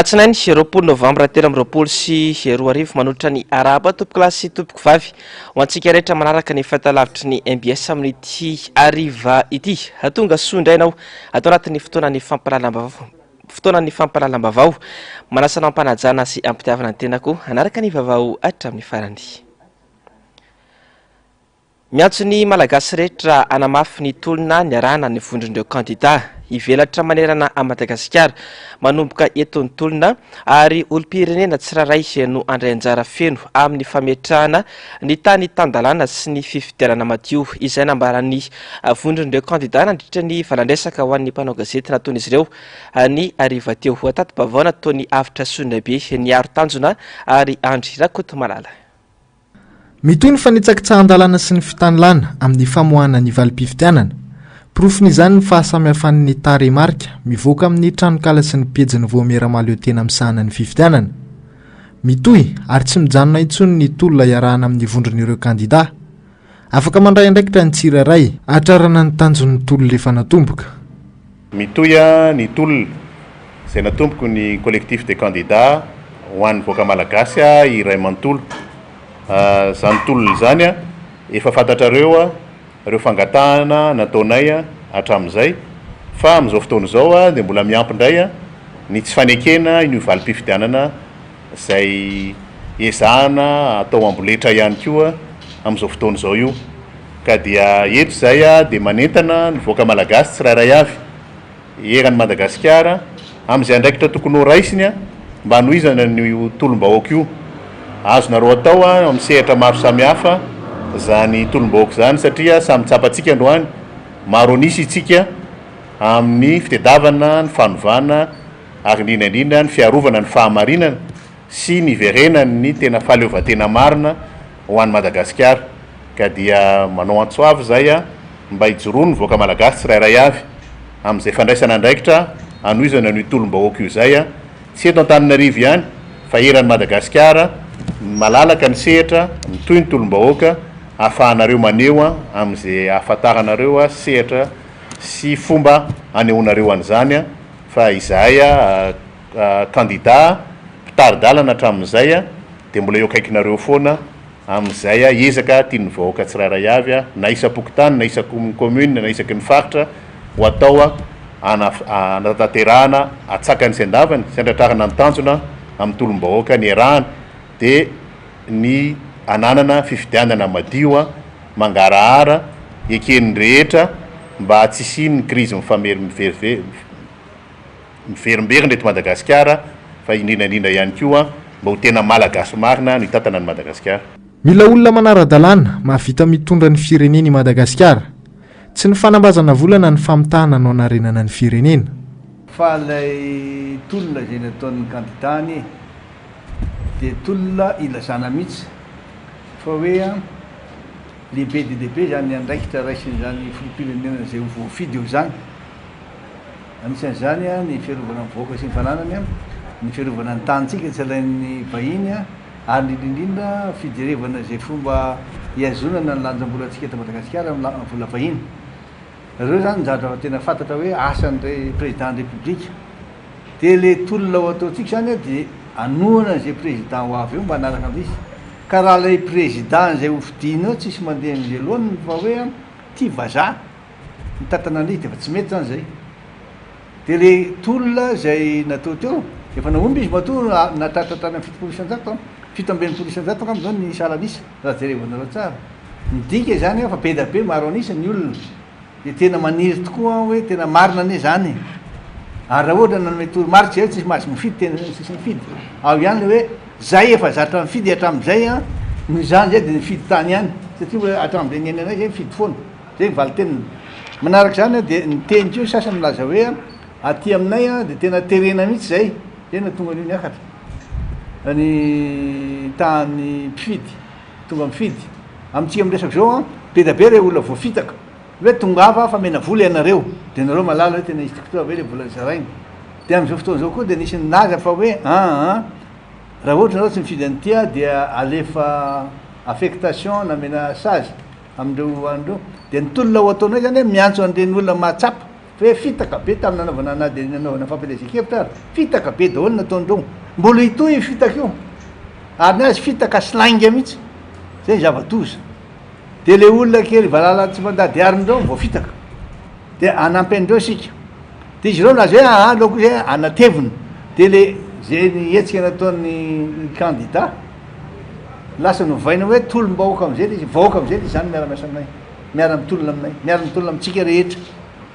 Alatsinainy roapolo novambra telo amby roapolo sy roa arivo manotrika ny araba tompoko lahy sy tompoko vavy ho antsika rehetra manaraka ny fahitalavitry ny MBS amin'ity ariva ity. Hatonga soa indray ianao atao anatin'ny fotoanan'ny fampahalalam-bavao manasa anao ampanajana sy ampitiavana ny tenako anaraka ny vavao hatramin'ny farany. Miantso ny malagasy rehetra anamafy ny tolona ny arahana ny vondron'ireo kandida hivelatra manerana a Madagasikara manomboka eto ny tolona ary olom-pirenena tsiraray no andray anjara feno amin'ny fametrahana ny tany tandalana sy ny fifidianana madio izay nambaran'ny vondron'ireo kandida nandritra ny valandresaka ho an'ny mpanao gazety nataon'izy ireo ny ariva teo tato-bavaona toy ny avitra Sonabe ny aro tanjona ary Andry Rakotomalala. Mitoy ny fanitsakitsahan-dalana sy ny fitanilana amin'ny famoahana ny valim-pifidianana. Profon'izany ny fahasamihafan'ny taremarika mivoaka amin'ny tranokala sy ny pejiny voameramalo eo tena misahana ny fifidianana. Mitoy ary tsy mijanona intsony ny tolona iarahana amin'ny vondron'ireo kandida. Afaka mandray andraikitra ny tsiraray atrarana ny tanjon'ny tolona efa natomboka. Mitoy ny tolona izay natomboka ny collectif des candidats ho an'ny voaka malagasy iray manontolo. Zany tolona zany efa fantatrareo ireo fangatahana nataonay hatramin'izay fa amin'izao fotoana izao dia mbola miampy indray ny tsy fanekena iny valim-pifidianana izay ezahana atao amboletra ihany koa amin'izao fotoana izao io ka dia eto izay dia manentana ny voaka malagasy tsirairay avy eran'ny Madagasikara amin'izay andraikitra tokony ho raisiny mba hanohizana ny tolom-bahoaka io. Azonareo atao amin'ny sehatra maro samihafa zany tolom-bahoaka zany satria samy tsapantsika androany maro anisy itsika amin'ny fitadiavana ny fanovana ary indrindra ny fiarovana ny fahamarinana sy ny verenany ny tena fahaleovantena marina ho an'ny Madagasikara ka dia manao antsoavy zay mba hijoroany voaka malagasy tsirairay avy amin'izay fandraisana andraikitra hanohizana ny tolom-bahoaka io zay tsy eto Antananarivo ihany fa eran'ny Madagasikara malalaka ny sehatra mitoy ny tolom-bahoaka ahafahanareo maneho amin'izay ahafantaranareo sehatra sy fomba anehoanareo an'izany fa izahay kandida mpitaridalana hatramin'izay dia mbola eo akaikinareo foana amin'izay ezaka tiany vahoaka tsirairay avy na isam-pokotany na isaky commune na isaky ny faritra ho atao anatanterahana atsakany sy andavany sy andratrarana ny tanjona amin'ny tolom-bahoaka ny arahana dia ny ananana fifidianana madio mangarahara eken'ny rehetra mba tsy isiany krizy miverimberina eto Madagasikara fa indrindrandrindra ihany koa mba ho tena malagasy marina ny tantana ny Madagasikara. Mila olona manara-dalàna mahavita mitondra ny firenena i Madagasikara. Tsy ny fanambazana volana ny famitahana anao anarenana ny firenena. Fa ilay tolona izay nataon'ny kandidany dia tolona ilazana mihitsy fa hoe lehibe dia lehibe zany andraikitra raisin'izany filoham-pirenena izay voafidy eo zany. Anisan'izany ny fiarovana ny vahoaka sy ny fananany, ny fiarovana ny tanitsika tsy alain'ny vahiny ary indrindra fijerevana izay fomba hiazonana ny lanjam-bolantsika eto Madagasikara amin'ny vola vahiny. Ireo zany zatra tena fantatra hoe asan'ilay président de république dia le tolona ho ataontsika zany dia anohana izay président ho avy eo mba hanaraka amin'izy ka raha ilay président izay hofidiana eo tsisy mandeha amin'izay loany fa hoe tia vazaha ny tantana an'izy dia fa tsy mety zany zay. Dia le tolona izay natao teo efa naomby izy matoa natratratra ny fitopolo isan-jato fito amby enimpolo isan-jato amin'izao ny salanisa raha jerevanareo tsara midika zany fa be da be maro anisa ny olona dia tena maniry tokoa hoe tena marina ane zany ary raha ohatra nanome toromarika zay tsisy mahazo mifidy tena tsisy mifidy ao ihany le hoe zay efa zatra mifidy hatramin'izay noho izany zay dia nifidy tany ihany satria hoe hatramin'izay ny ainanay zay mifidy foana zay mivaly teniny manaraka zany dia niteny keo sasany milaza hoe aty aminay dia tena terena mihitsy zay zay na tonga an'io niakatra ny tany mpifidy tonga mifidy amintsika miresaka zao be da be re olona voafitaka hoe tongava fa mena vola ianareo dia nareo malala hoe tena izy tokotoa ve le vola zarainy dia amin'izao fotoana zao koa dia nisy naza fa hoe raha ohatra nareo tsy mifidy an'itya dia alefa affectation namena sazy amin'ireo andreo dia ny tolona ho ataonay zany hoe miantso an'ireny olona mahatsapa hoe fitaka be tamin'ny nanaovana na de nanaovana fampelezan-kevitra ary fitaka be daholo nataondreo mbola itoy io fitaka io ary ny azy fitaka slainga mihitsy zay ny zavatoza de le olona kely valala tsy mandady arindreo vao fitaka de anampy andreo sika de izy ireo na zay aloako zay anatevina de le zay ny hetsika nataon'ny candidat lasa novaina hoe tolom-bahoaka am'izay le izy vahoaka am'izay le izy zany miara-miasa aminay miara mitolona aminay miara mitolona amitsika rehetra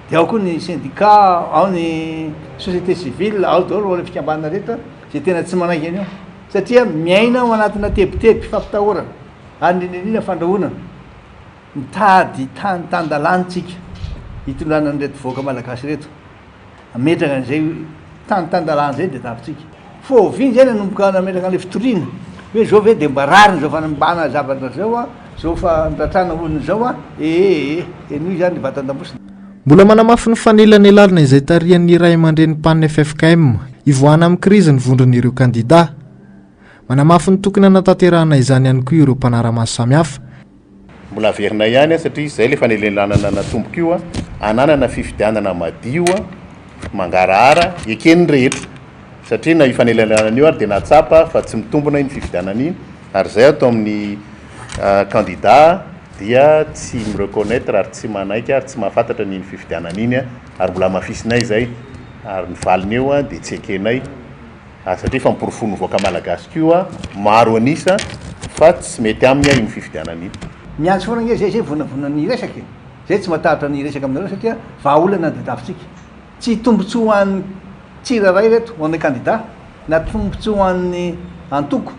de ao koa ny syndicat ao ny société civile ao daholo le fikambanana rehetra zay tena tsy manaiky any io satria miaina ao anatina tebiteby fampitahorana ary nindrindrindra fandrahonana mitady tany-tandalanytsika hitondrana nyreto voaka malagasy reto ametraka an'izay tany-tandalany zay de tafitsika fo viny zay nanomboka nametraka an'le fitoriana hoe zao ve de mba rariny zao fanambana zavatra zao a zao fa ndratrana olona zao a noho zany vatandambosina. Mbola manamafy ny fanilany lalina izay tarian'ny ray aman-dreny mpanina FFKM ivoana amin'ny krizy ny vondron'ireo kandida. Manamafy ny tokony hanatanterahana izany ihany koa ireo mpanara-maso samihafa. Mbola averina ihany satria zay le fanelenlanana natomboka io ananana fifidianana madio mangarahara ekeny rehetra satria na ifanelenlanana io ary de natsapa fa tsy mitombona iny fifidianana iny ary zay atao amin'ny candidat dia tsy mireconnaître ary tsy manaiky ary tsy mahafantatra nyiny fifidianana iny ary mbola mafisinay zay ary ny valiny eo de tsy ekenay satria fa miporofono voaka malagasy kio maro anisa fa tsy mety aminy iny fifidianana iny miantso foana nge zay vonavona ny resaky zay tsy matahatra ny resaka aminareo satria vahaolana de tafitsika tsy tombontso hoan'ny tsiraray reto hoan'ny candidat na tombontso hoan'ny antoko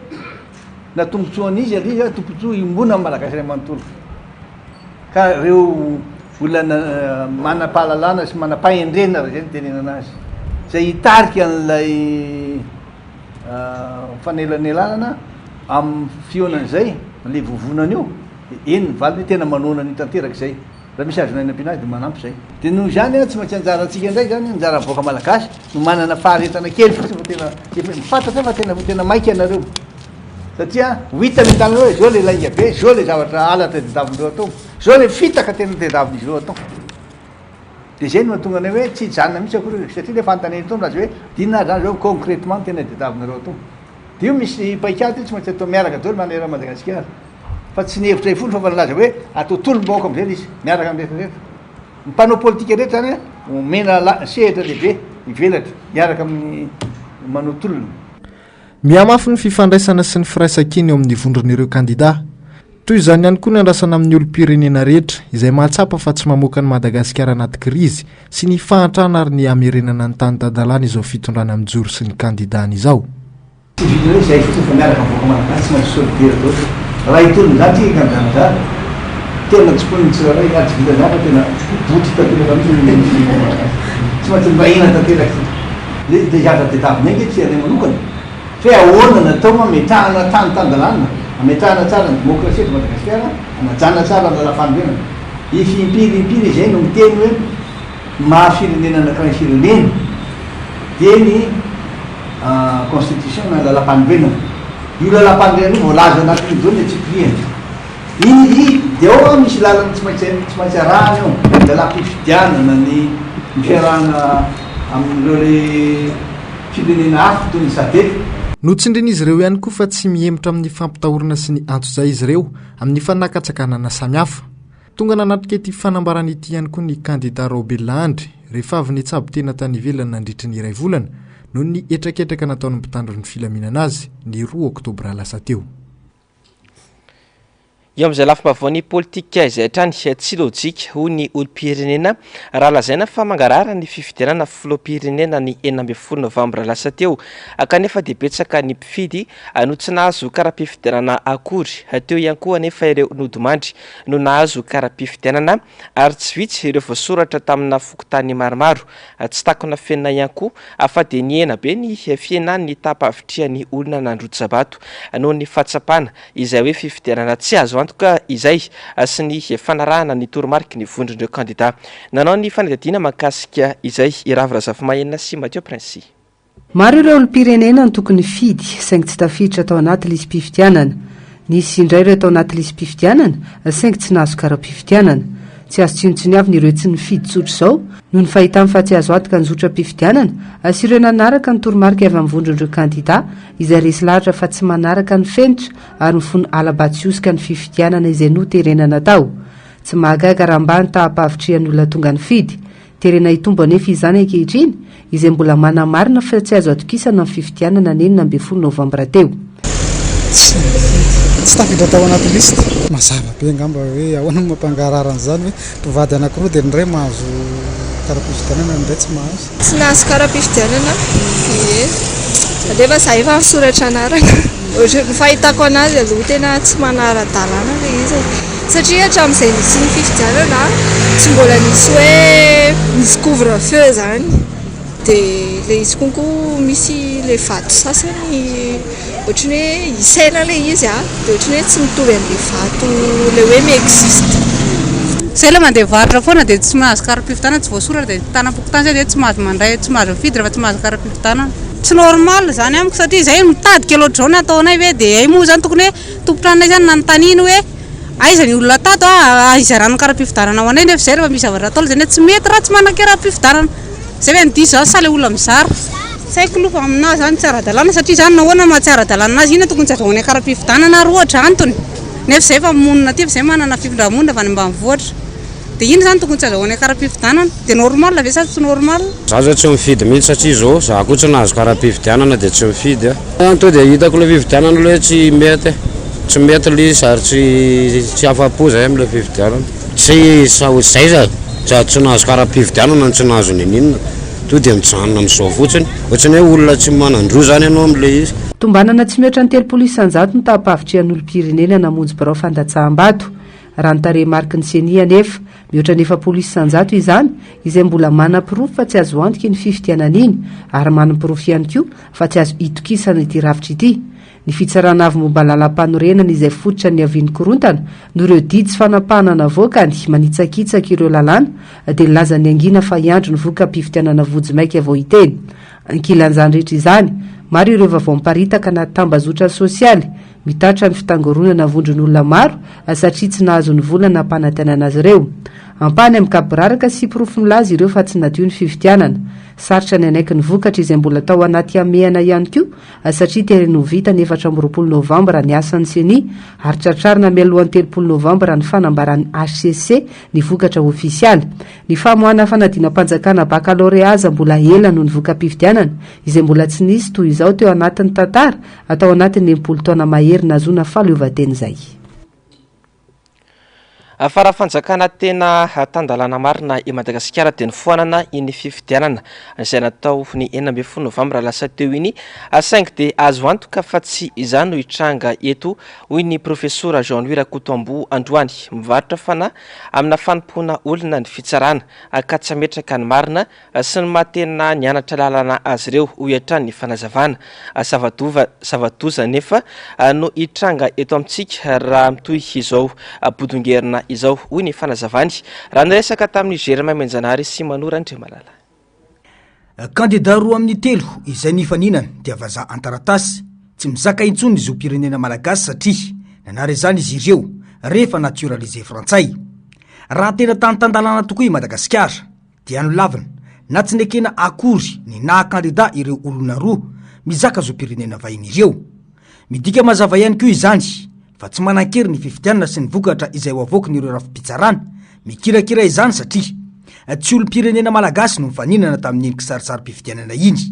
na tombontso an'izy ary izy tombontso imbona amin'ny malagasy ray manontolo ka reo olona manam-pahalalana sy manam-pahendrena raha zay ny tenenana azy zay hitarika an'ilay fanelanelana amin'ny fionan'izay le vovonan'io eny ny valiny tena manona ny tanteraka zay raha misy azonay nampinazy de manampy zay de noho zany tsy maintsy anjarantsika indray zany anjara voaka malagasy no manana faharetana kely fotsy fa tena mifantatra fa tena maika anareo satria hita mitany hoe zao le lainga be zao le zavatra alatra tedavindreo atao zao le fitaka tena tedavin'izy reo atao de zay no mahatonga anay hoe tsy hijanona mihitsy akory satria le fantaneny to lazy hoe dinona zany zao concrètement tena tedavinareo atao de io misy paikady tsy maintsy atao miaraka daholo manera Madagasikara fa tsy ny hevitra ifolo fa fanalaza hoe atao tolom-bahoaka am'izay le izy miaraka am'rehetrarehetra ny mpanao politika rehetra zany omena sehatra lehibe ivelatra miaraka amin'ny manao tolona. Mihamafy ny fifandraisana sy ny firaisan-kiny eo amin'ny vondron'ireo kandida. Toy izany ihany koa ny andrasana amin'ny olom-pirenena rehetra izay mahatsapa fa tsy mamoaka ny Madagasikara anaty krizy sy ny fahantrana ary ny amerenana ny tany tadalana izao fitondrana amin'ny joro sy ny kandidany izao. Tsy vidy hoe zay fotsiny fa miaraka voaka malagasy tsy maintsy solidaire daholo raha itolony zany tsika kandidana zany tena tsy pony tsiraray ary tsy vita zany fa tena boty tanteraka mihitsy tsy maintsy mbahina tanteraka de zavatra tedavina enge tsy anay manokana fe ahoana natao ametrahana tany-tandalana ametrahana tsara ny démocratie eto Madagasikara anajana tsara ny lala-fanombenana ifimpiry zay no miteny hoe mahafirenena anankiray firenena de ny constitution na lala-panombenana io lala-panombenana io voalaza anatin'ny zao le tsipriana iny de ao misy lalana tsy maintsy arahany ao lala-pifidianana ny fiarahana amin'ireo le firenena hafa toy ny sadety. Notsindrin'izy ireo ihany koa fa tsy mihemitra amin'ny fampitahorana sy ny antso-zay izy ireo amin'ny fanakatsakanana samihafa. Tonga nanatrika ity fanambarana ity ihany koa ny candidat Robert Landry rehefa avy nitsabo tena tany ivelany nandritry ny iray volana noho ny etraketraka nataon'ny mpitandro ny filaminana azy ny 2 oktobra lasa teo. Eo amin'izay lafim-baovany politika izay hatrany tsy lojika ho ny olom-pirenena raha lazaina fa mangarara ny fifidianana filoham-pirenena ny 9 novambra lasa teo kanefa dia betsaka ny mpifidy no tsy nahazo kara-pifidianana akory teo ihany koa anefa ireo nodimandry no nahazo kara-pifidianana ary tsy vitsy ireo voasoratra tamina fokotany maromaro tsy takona fenina ihany koa fa dia niena be ny fienany tapa-vitrian'ny olona nandrotsy-bato noho ny fahatsapana izay hoe fifidianana tsy azo antoka izay sy ny fanarahana ny toromarika ny vondron'ireo candidat nanao ny fanadihadiana mahakasika izay iravy Razafy-Mahenina sy Mathieu Prince. Maro ireo olom-pirenena no tokony fidy saingy tsy tafiditra tao anaty lisy mpifidianana. Nisy indray ireo tao anaty lisy mpifidianana saingy tsy nahazo kara-pifidianana. tsy azo tsinotsiniavina ireo tsy nifidy tsotra izao noho ny fahitany fa tsy azo antoka ny zotra mpifidianana sy ireo nanaraka ny toromarika avy amin'nyvondron'ireo kandida izay resy lahatra fa tsy manaraka ny fenitra ary mifono ala-batsiosika ny fifidianana izay no terenana tao tsy mahagaga raha mba ny tahampavitrihan'ny olona tonga ny fidy terena hitombo anefa izany ankehitriny izay mbola manamarina fa tsy azo atokisana ny fifidianana nenina 20 novambra teo tsy tafidra tao anaty lista mazava be ngamba hoe ahoana ny mampangararana zany hoe mpivady anankiroa dia ny ray mahazo karapifidianana ny ray tsy mahazo tsy nahazo karapifidianana alefa za efa misoratra anarana ny fahitako anazy aloha tena tsy manara-dalàna le izy satria hatramin'izay nisy ny fifidianana tsy mbola nisy hoe misy couvre-feu zany dia le izy konko misy le vato sasany ohatrany hoe isaina le izy dia ohatrany hoe tsy mitovy an'le vato le hoe miexiste zay la mandeha varotra foana dia tsy mahazo karapifidianana tsy voasoratra dia tanam-pokotany zay dia tsy mahazo mandray tsy mahazo mifidy rehefa tsy mahazo karapifidianana tsy normal zany amiko satria zay mitady kilodrao nataonay hoe dia ay moa zany tokony hoe tompotranay zany nanontaniny hoe aiza ny olona tato izarano karapifidianana ho anay nefa zay rehefa misy zavatra ataolo zany hoe tsy mety raha tsy manan-karapifidianana zay hoe nidiso zany sa le olona mizara saiko lofa aminazy zany tsy ara-dalàna satria zany nahoana maha tsy ara-dalàna azy ina tokony tsy azahoany karapifidianana ary ohatra antony nefa zay fa monina ty fa zay manana fifindramonina fa ny ambanivohitra dia iny zany tokony tsy azahoany karapifidianana dia normal ve sa tsy normal za zao tsy mifidy mihitsy satria zao za koa tsy nahazo karapifidianana dia tsy mifidy to dia hitako le fifidianana le tsy mety le sary tsy afa-po zay amin'le fifidianana tsy zay za tsy nahazo karapifidianana tsy nahazo ninina to dia mijanona amin'izao fotsiny ohatrany hoe olona tsy manandroa zany ianao amin'le izy tombanana tsy mihoatra ny 3 isanjato no tapavitrian'olom-pirenena namonjy birao fandatsaham-bato raha nytare mariky ny senia anefa mihoatra ny 7 isanjato izany izay mbola manam-pirofo fa tsy azo antoka ny fifidianana iny ary manam-pirofo ihany koa fa tsy azo itokisana ity ravitra ity ny fitsarana avy momba lalam-panorenana izay fototra ny aviany korontana no ireo didy tsy fanapahana navokany manitsakitsaka ireo lalàna dia nilazany angina fa iandro ny voka-pifidianana vojy maika avao iteny ankilan'izany rehetra izany maro ireo vavao miparitaka na tambazotra sosialy mitatra ny fitangoronana vondron'olona maro satria tsy nahazo ny volana hampanantenana azy ireo ampany amin'ny kapiraraka sy pirofo milaza ireo fa tsy nadio ny fifidianana sarotra ny anaiky ny vokatra izay mbola tao anaty amehana ihany koa satria tereno vita ny 24 novambra ny asan'ny seni ary tratrarina mialohan'ny 3 novambra ny fanambaran'ny HCC ny vokatra ofisialy ny famoahana fanadina-panjakana bakaloreaza mbola ela noho ny voka-pifidianana izay mbola tsy nisy toy izao teo anatin'ny tantara atao anatin'ny 10 taona mahery nazona faleovateny izay farafanjakana tena tandalana marina i Madagasikara dia nifoanana iny fifidianana izay natao ny 14 novambra lasa teo iny saingy dia azo antoka fa tsy izany no hitranga eto hoy ny profesora Jean-Louis Rakotombo androany mivarotra fana amina fanompoana olona ny fitsarana ka tsy ametraka ny marina sy ny matena nianatra lalana azy ireo ho hiatrany ny fanazavana zavadoza nefa no hitranga eto amintsika raha mitoy izao bodongerina izao hoy ny fanazavany raha niresaka tamin'ny Germain Menjanary sy Manora Andriamalala. Kandida roa amin'ny 3 izay nifaninana dia vazaha antaratasy tsy mizaka intsony izy pirenena malagasy satria nanary izany izy ireo rehefa naturalisé frantsay raha tena tantandalana tokoa i Madagasikara dia nolavina na tsy nekena akory ny naha-kandida ireo olona roa mizaka zo pirenena vahiny ireo midika mazava ihany koa izany fa tsy manan-kery ny fifidianana sy ny vokatra izay ho avoakiny ireo rafi-pitsarana mikirakira izany satria tsy olom-pirenena malagasy no mifaninana tamin'iny kisarisary-pifidianana iny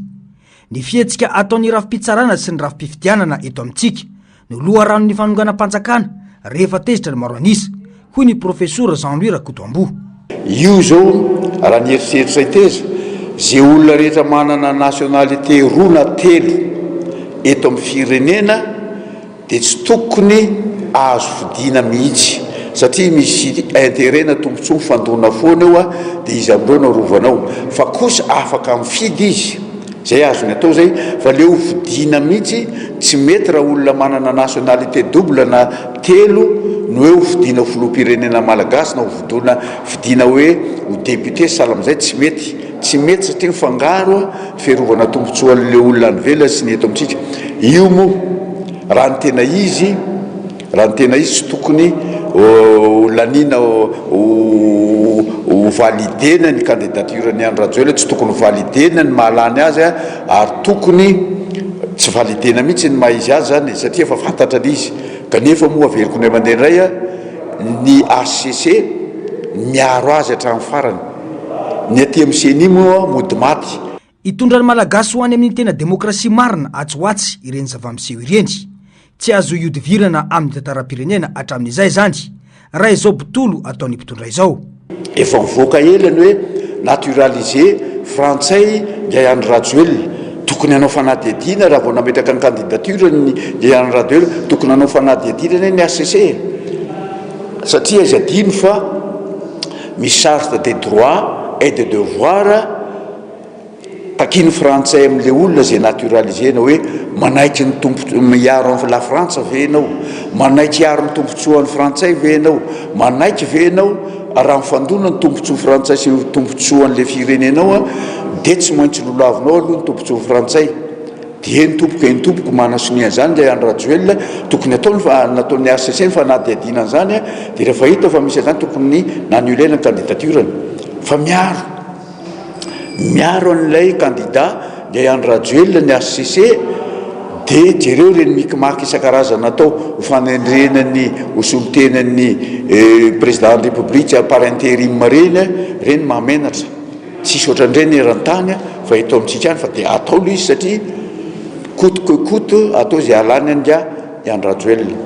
ny fihetsika ataon'ny rafi-pitsarana sy ny rafi-pifidianana eto amintsika no loharano ny fanonganam-panjakana rehefa tezitra ny maro anisa hoy ny profesora Jean-Louis Rakotombo. Io zao raha ny eritreritra iteza zay olona rehetra manana nationalité roa na telo eto amin'ny firenena dia tsy tokony azo fidina mihitsy satria misy intérêt na tombontsoa fandona foana eo dia izy amindreo no arovanao fa kosa afaka mifidy izy zay azony atao zay fa leo fidina mihitsy tsy mety raha olona manana nationalité double na telo no eo fidina filoham-pirenena malagasy na fidina hoe ho député sahala amin'izay tsy mety satria mifangaro fiarovana tombontsoa le olona ny vela sy ny eto amintsika io moa raha ny tena izy tsy tokony lanina ho validena ny candidature ny Andry Rajoelina, tsy tokony ho validena ny mahalany azy ary tokony tsy validena mihitsy ny maizy azy zany satria efa fantatra izy. Kanefa moa averiko ny mandeha indray ny HCC miaro azy hatramin'ny farany, ny aty amin'ny CENI moa mody maty. Itondrany malagasy ho any amin'ny tena demokrasia marina atsoatsy ireny zava-miseho ireny, tsy azo iodivirana amin'ny tantaram-pirenena hatramin'izay zany raha izao botolo ataony mpitondra izao. Efa mivoaka elany hoe naturaliser frantsay ny Andry Rajoelina, tokony hanao fanadihadiana raha vao nametraka ny candidature ny Andry Rajoelina, tokony hanao fanadihadiana ny HCC satria izy adino fa misy charte des droits et des devoirs takiny frantsay amin'le olona zay naturalisena hoe manaitry ny tompo miaro amin'ny la Frantsa ve ianao, manaitry hiaro ny tompontsoan'ny frantsay ve ianao, manaitry ve ianao raha mifandona ny tompontsoa frantsay sy ny tompontsoan'le firenenao dia tsy maintsy lolavinao aloha ny tompontsoa frantsay. Dia ny tompoko manasonia zany ilay Andry Rajoelina, tokony nataony HCC ny fanadihadiana zany dia rehefa hita fa misy zany tokony nanulena ny candidaturany. Fa miaro an'ilay candidat ilay Andry Rajoelina ny HCC dia jereo reny mikimaky isan-karazana atao ho fanendrenany ho solotenany président de république par intérim reny mahamenatra, tsisy ohatran'ireny eran-tany fa eto amintsika any fa dia atao loha izy satria coûte que coûte atao izay alany andra i Andry Rajoelina.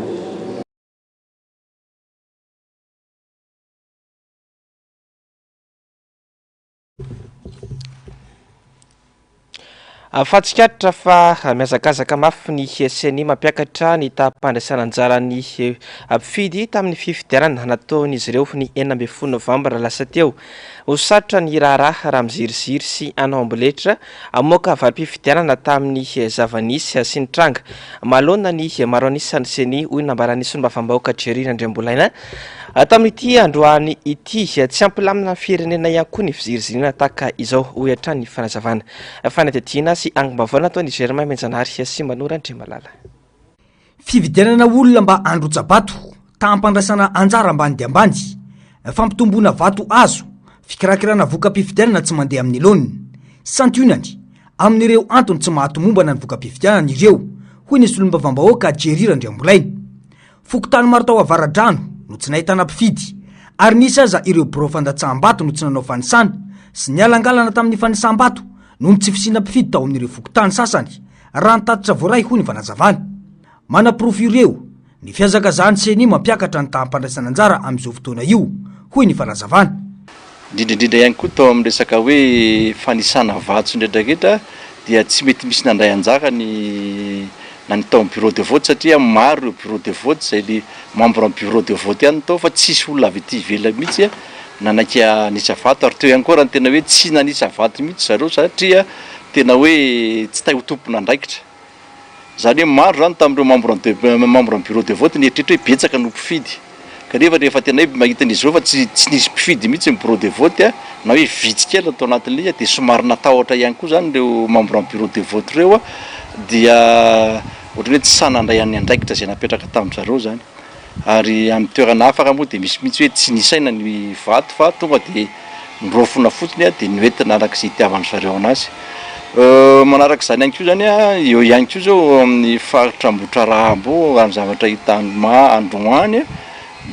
Fahatsikaritra fa miazakazaka mafy ny CENI mampiakatra ny taham-pandraisana anjarany mpifidy tamin'ny fifidianana nataon'izy ireo ny 14 Novambra lasa teo. Ho sarotra ny raharaha raha miziriziry sy anao amboletra amoaka valim-pifidianana tamin'ny zavanisy sy ny tranga. Malona ny maro anisan'ny CENI hoy nambaran'isy ny vavam-bahoaka Jerry Andriambolaina. Tamin'ity androany ity tsy ampilamina firenena ihany koa ny fizirizirina tahaka izao hoy hatrany ny fanazavana. Fanadihadiana sy angom-baovana ataon'i Germain Menjanary sy Manora Andriamalala. Fividianana olona mba androja bato, taham-pandraisana anjara ambany dia ambany, fampitomboana vato azo, fikirakirana voka-pifidianana tsy mandeha amin'ny laoniny, santionany amin'ireo antony tsy mahatomombana ny voka-pifidianana ireo, hoy ny solom-bavam-bahoaka Jerry Andriambolaina. Fokotany maro tao avaradrano no tsy nahitana mpifidy, ary nisy aza ireo biro fandatsaham-bato no tsy nanao fanisana sy nialangalana tamin'ny fanisam-bato no tsy fisina mpifidy tao amin'ireo fokotany sasany raha nitatitra voaray hoy ny fanazavana. Manaporofo ireo ny fiazakazahany CENI mampiakatra ny taham-pandraisana anjara amin'izao fotoana io, hoy ny fanazavana. Indrindrindra ihany koa tao amin'ny resaka hoe fanisana vato ndraidraketra dia tsy mety misy nandray anjara na ny tao amin'ny bureau de vote satria maro bureau de vote zay ny membre amin'ny bureau de vote ihany tao fa tsisy olona avy ety ivelany mihitsy nanaika nisy vato, ary teo ihany koa raha ny tena hoe tsy nanisy vato mihitsy zareo satria tena hoe tsy tay ho tompona andraikitra. Zany hoe maro zany tamin'ireo membre amin'ny bureau de vote ny eritreritra hoe betsaka no mpifidy, kanefa rehefa tena hoe mahita an'izy ireo fa tsy nisy mpifidy mihitsy ny bureau de vote na hoe vitsika ela atao anatin'ilay dia somary natahotra ihany koa zany ireo membre amin'ny bureau de vote ireo dia ohatran'ny hoe tsy sanandray any andraikitra zay napetraka tamin'ny zareo zany. Ary amin'ny toerana hafa moa dia misy mihitsy hoe tsy nisaina ny vato fa tonga dia nirofona fotsiny dia noentina arak'izay itiavany zareo anazy. Manaraka izany ihany koa zany eo ihany koa zao amin'ny faritra Ambohitrarahabo amin'ny zavatra hita Androany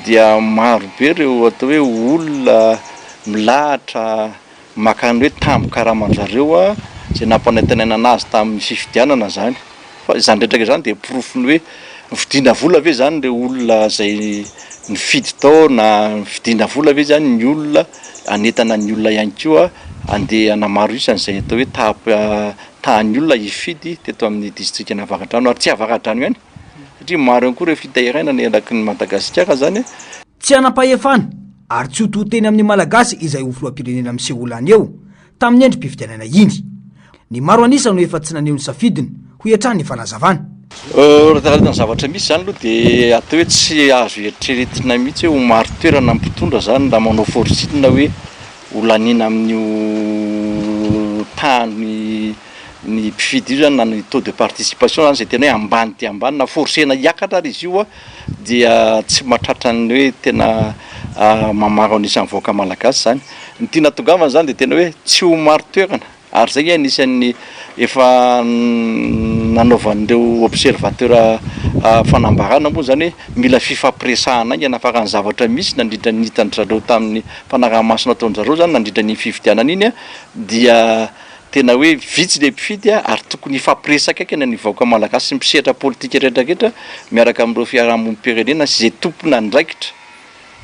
dia maro be ireo atao hoe olona milahatra makany hoe tambo-karaman-jareo zay nampanantenana anazy tamin'ny fifidianana zany. Fa izany ndraitraka zany dia porofony hoe nividiana vola ve zany le olona zay nifidy tao na nividiana vola ve zany ny olona anentana ny olona ihany koa andeha anamaro isany zay atao hoe tahan'ny olona hifidy teto amin'ny district Navaratrano ary tsy Avaratrano ihany satria maro ihany koa ireo fitahiraina ny alaky ny Madagasikara zany. Tsy anam-pahefana ary tsy ho tohiteny amin'ny malagasy izay ho filoham-pirenena amin'ny Seolany eo tamin'ny endrim-pifidianana iny. Ny maro anisa no efa tsy naneho ny safidiny ho hiatrany ny fanazavana. Raha zavatra misy zany aloha dia atao hoe tsy azo eritreretina mihitsy hoe ho maro toerana mpitondra zany mba manao forcing hoe ho lanina amin'io tany ny mpifidy io zany na ny taux de participation zany zay tena hoe ambany ty ambany na forcena hiakatra ary izy io a dia tsy mahatratra ny hoe tena mamaro anisan'ny vahoaka malagasy zany. Ny tiana tongavana zany de tena hoe tsy ho maro toerana ary zay anisan'ny efa nanaovan'ireo observateur fanambarana moa zany hoe mila fifampiresahana aingana farany zavatra misy nandrindra ny hitan'zareo tamin'ny fanaraha-masina ataon'zareo zany nandrindra ny fifidianana iny a dia tena hoe vitsy le mpifidy ary tokony ifampiresaka akena ny vahoaka malagasy sy mpisehatra politika rehetrarehetra miaraka amin'ireo fiarahamonim-pirenena sy zay tompona andraikitra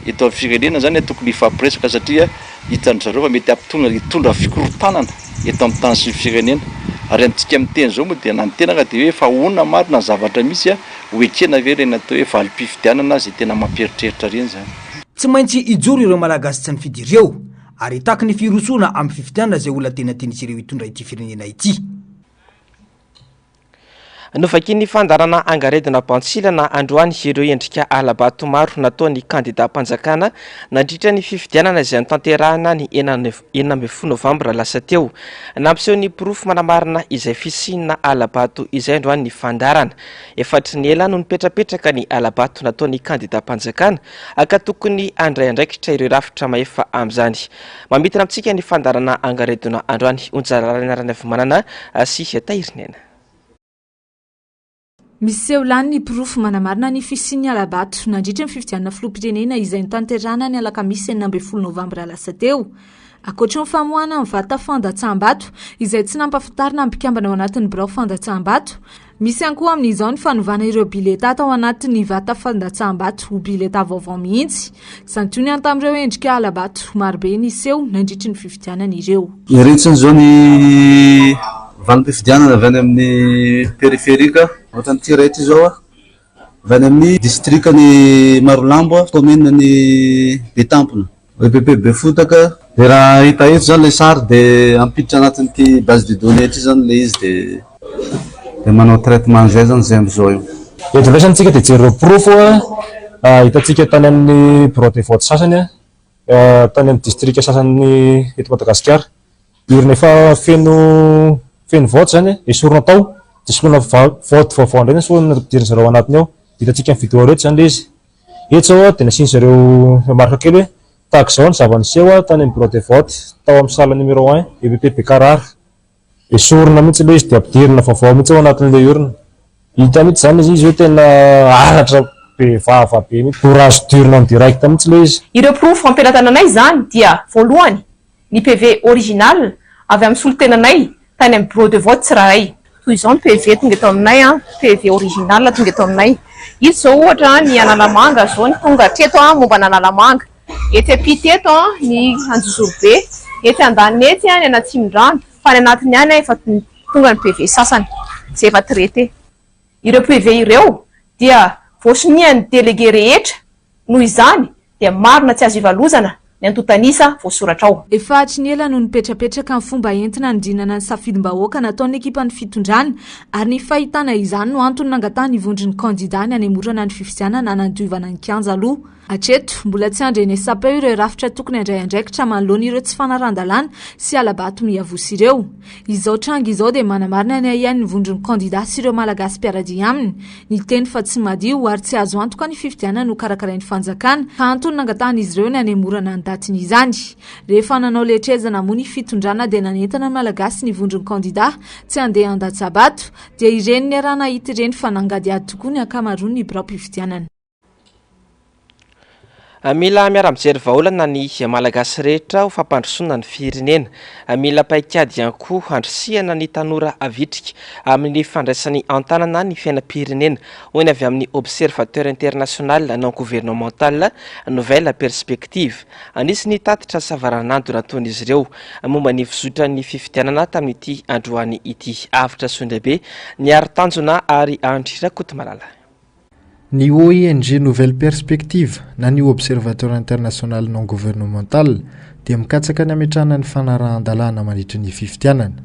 eto amin'ny firenena zany tokony ifampiresaka satria hitan'zareo fa mety ampitonga hitondra fikorotanana eto amin'ny tany sy ny firenena ary amintsika miteny zao moa dia na ny tena ka dia hoe fa onona maro na zavatra misy ho ekena ve reny atao hoe valim-pifidianana zay tena mampieritreritra reny zany. Tsy maintsy ijoro ireo malagasy tsy nifidy ireo ary taky ny firosoana amin'ny fifidianana zay olona tena tenisireo hitondra ity firenena ity. Novakiny fandarana angaredina Bantsilana androany ireo endrika alabato maro nataony kandidat-mpanjakana nandritra ny fifidianana izay notanterahana ny 14 Novambra lasa teo. Nampiseho ny porofo manamarina izay fisinina alabato izay androany ny fandarana. Efatry ny ela no nipetrapetraka ny alabato nataony kandidat-mpanjakana ka tokony andray andraikitra ireo rafitra maefa amin'izany. Mamitana amintsika ny fandarana angaredina androany onjalarana ranavimanana sy Tairinena. Miseho lany ny porofo manamarina ny fisian'ny alabato nandritra ny fifidianana filoham-pirenena izay notanterahana ny alakamisy 14 Novambra lasa teo. Ankoatra ny famoahana amin'ny vata fandatsaham-bato izay tsy nampahafantarina mpikambana ao anatin'ny birao fandatsaham-bato. Misy ihany koa amin'izao ny fanovana ireo bileta tao anatin'ny vata fandatsaham-bato ho bileta vaovao mihitsy. Izany toy ny antamin'ireo endrika alabato marobe niseho nandritra ny fifidianana ireo. Iretsiny zao ny valim-pifidianana avy any amin'ny periferika ohatran'ity rehetra zao avy any amin'ny districtny Marolambo commune ny Betampona EPP Befotaka de raha hita eto zany le sary de ampiditra anatin'ity base de données ity zany le izy de manao traitement zay zany zay am'izao io. Eto ndraiky antsika de jereo porofo hitantsika tany amin'ny bureau de vote sasany tany amin'ny district sasany eto Madagasikara irony efa feno vote zany esorina tao de solona vote vaovao ndray solona nampidiriny zareo anatiny ao hitantsika ny vidéo rehetra zany le izy. Eto zao de nasiany zareo marika kely hoe tahaka zao ny zava-niseho tany amin'ny bureau de vote tao amin'ny salle numéro 1 EPP Bekarara. Esorina mihitsy le izy de ampidirina vaovao mihitsy ao anatin'le urne. Hita mihitsy zany izy io tena aratra be vava be mihitsy courage durina en direct mihitsy le izy. Ireo porofo ampelantananay zany dia voalohany ny PV original avy amin'ny solotenanay tany amin'ny bureau de vote tsirairay. Toy izao ny PV tonga eto aminay PV original tonga eto aminay. Izy zao ohatra ny Analamanga zao ny tonga hatreto momba ny Analamanga. Ety ampita eto ny Anjozorobe, ety andanety ny Anatsimondrano, fa ny anatiny any efa tonga ny PV sasany zay efa traité. Ireo PV ireo dia voasonian'ny délégué rehetra noho izany dia marina tsy azo ivalozana ny antotanisa voasoratra ao. Efa tsy ny ela no nipetrapetraka ny fomba entina nidinana ny safidim-bahoaka nataon'ny ekipan'ny fitondrana ary ny fahitana izany no antony nangatany ivondrin'ny kandida ny hanemorana ny fifidianana nandiovana ny kianja aloha. Hatreto mbola tsy andreny sapeo ireo rafitra tokony andray andraikitra manoloana ireo tsy fanaran-dalàna sy alabato miavosi ireo. Izao tranga izao dia manamarina ny ahian'ny vondrin'ny kandida sy ireo malagasy mpiaradia aminy. Ny teny fa tsy madio ary tsy azo antoka ny fifidianana no karakarain'ny fanjakana ka antony nangatan'izy ireo ny hanemorana ny datiny izany. Rehefa nanao letrezana moa ny fitondrana dia nanentana malagasy ny vondrin'ny kandida tsy andeha an-datsabato dia ireny ny arana hita ireny fa nangady ady tokoa ny ankamaroan'ny birao mpifidianana. Mila miara-mijery vahaolana ny malagasy rehetra ho fampandrosoana ny firenena. Mila paikady ihany koa handrisihana ny tanora avitrika amin'ny fandraisany antanana ny fiainam-pirenena hoy ny avy amin'ny observateur international non gouvernemental nouvelle perspective. Anisy tatitra savaranando nataon'izy ireo momba ny fizotra ny fifidianana tamin'ity androany ity. Avitra Sondrabe ny ari-tanjona ary Andrira Kotomalala. Ny ONG Nouvelle Perspective na ny Observateur International Non Gouvernemental dia mikatsaka ny ametrahana ny fanarahan-dalàna mandritra ny fifidianana.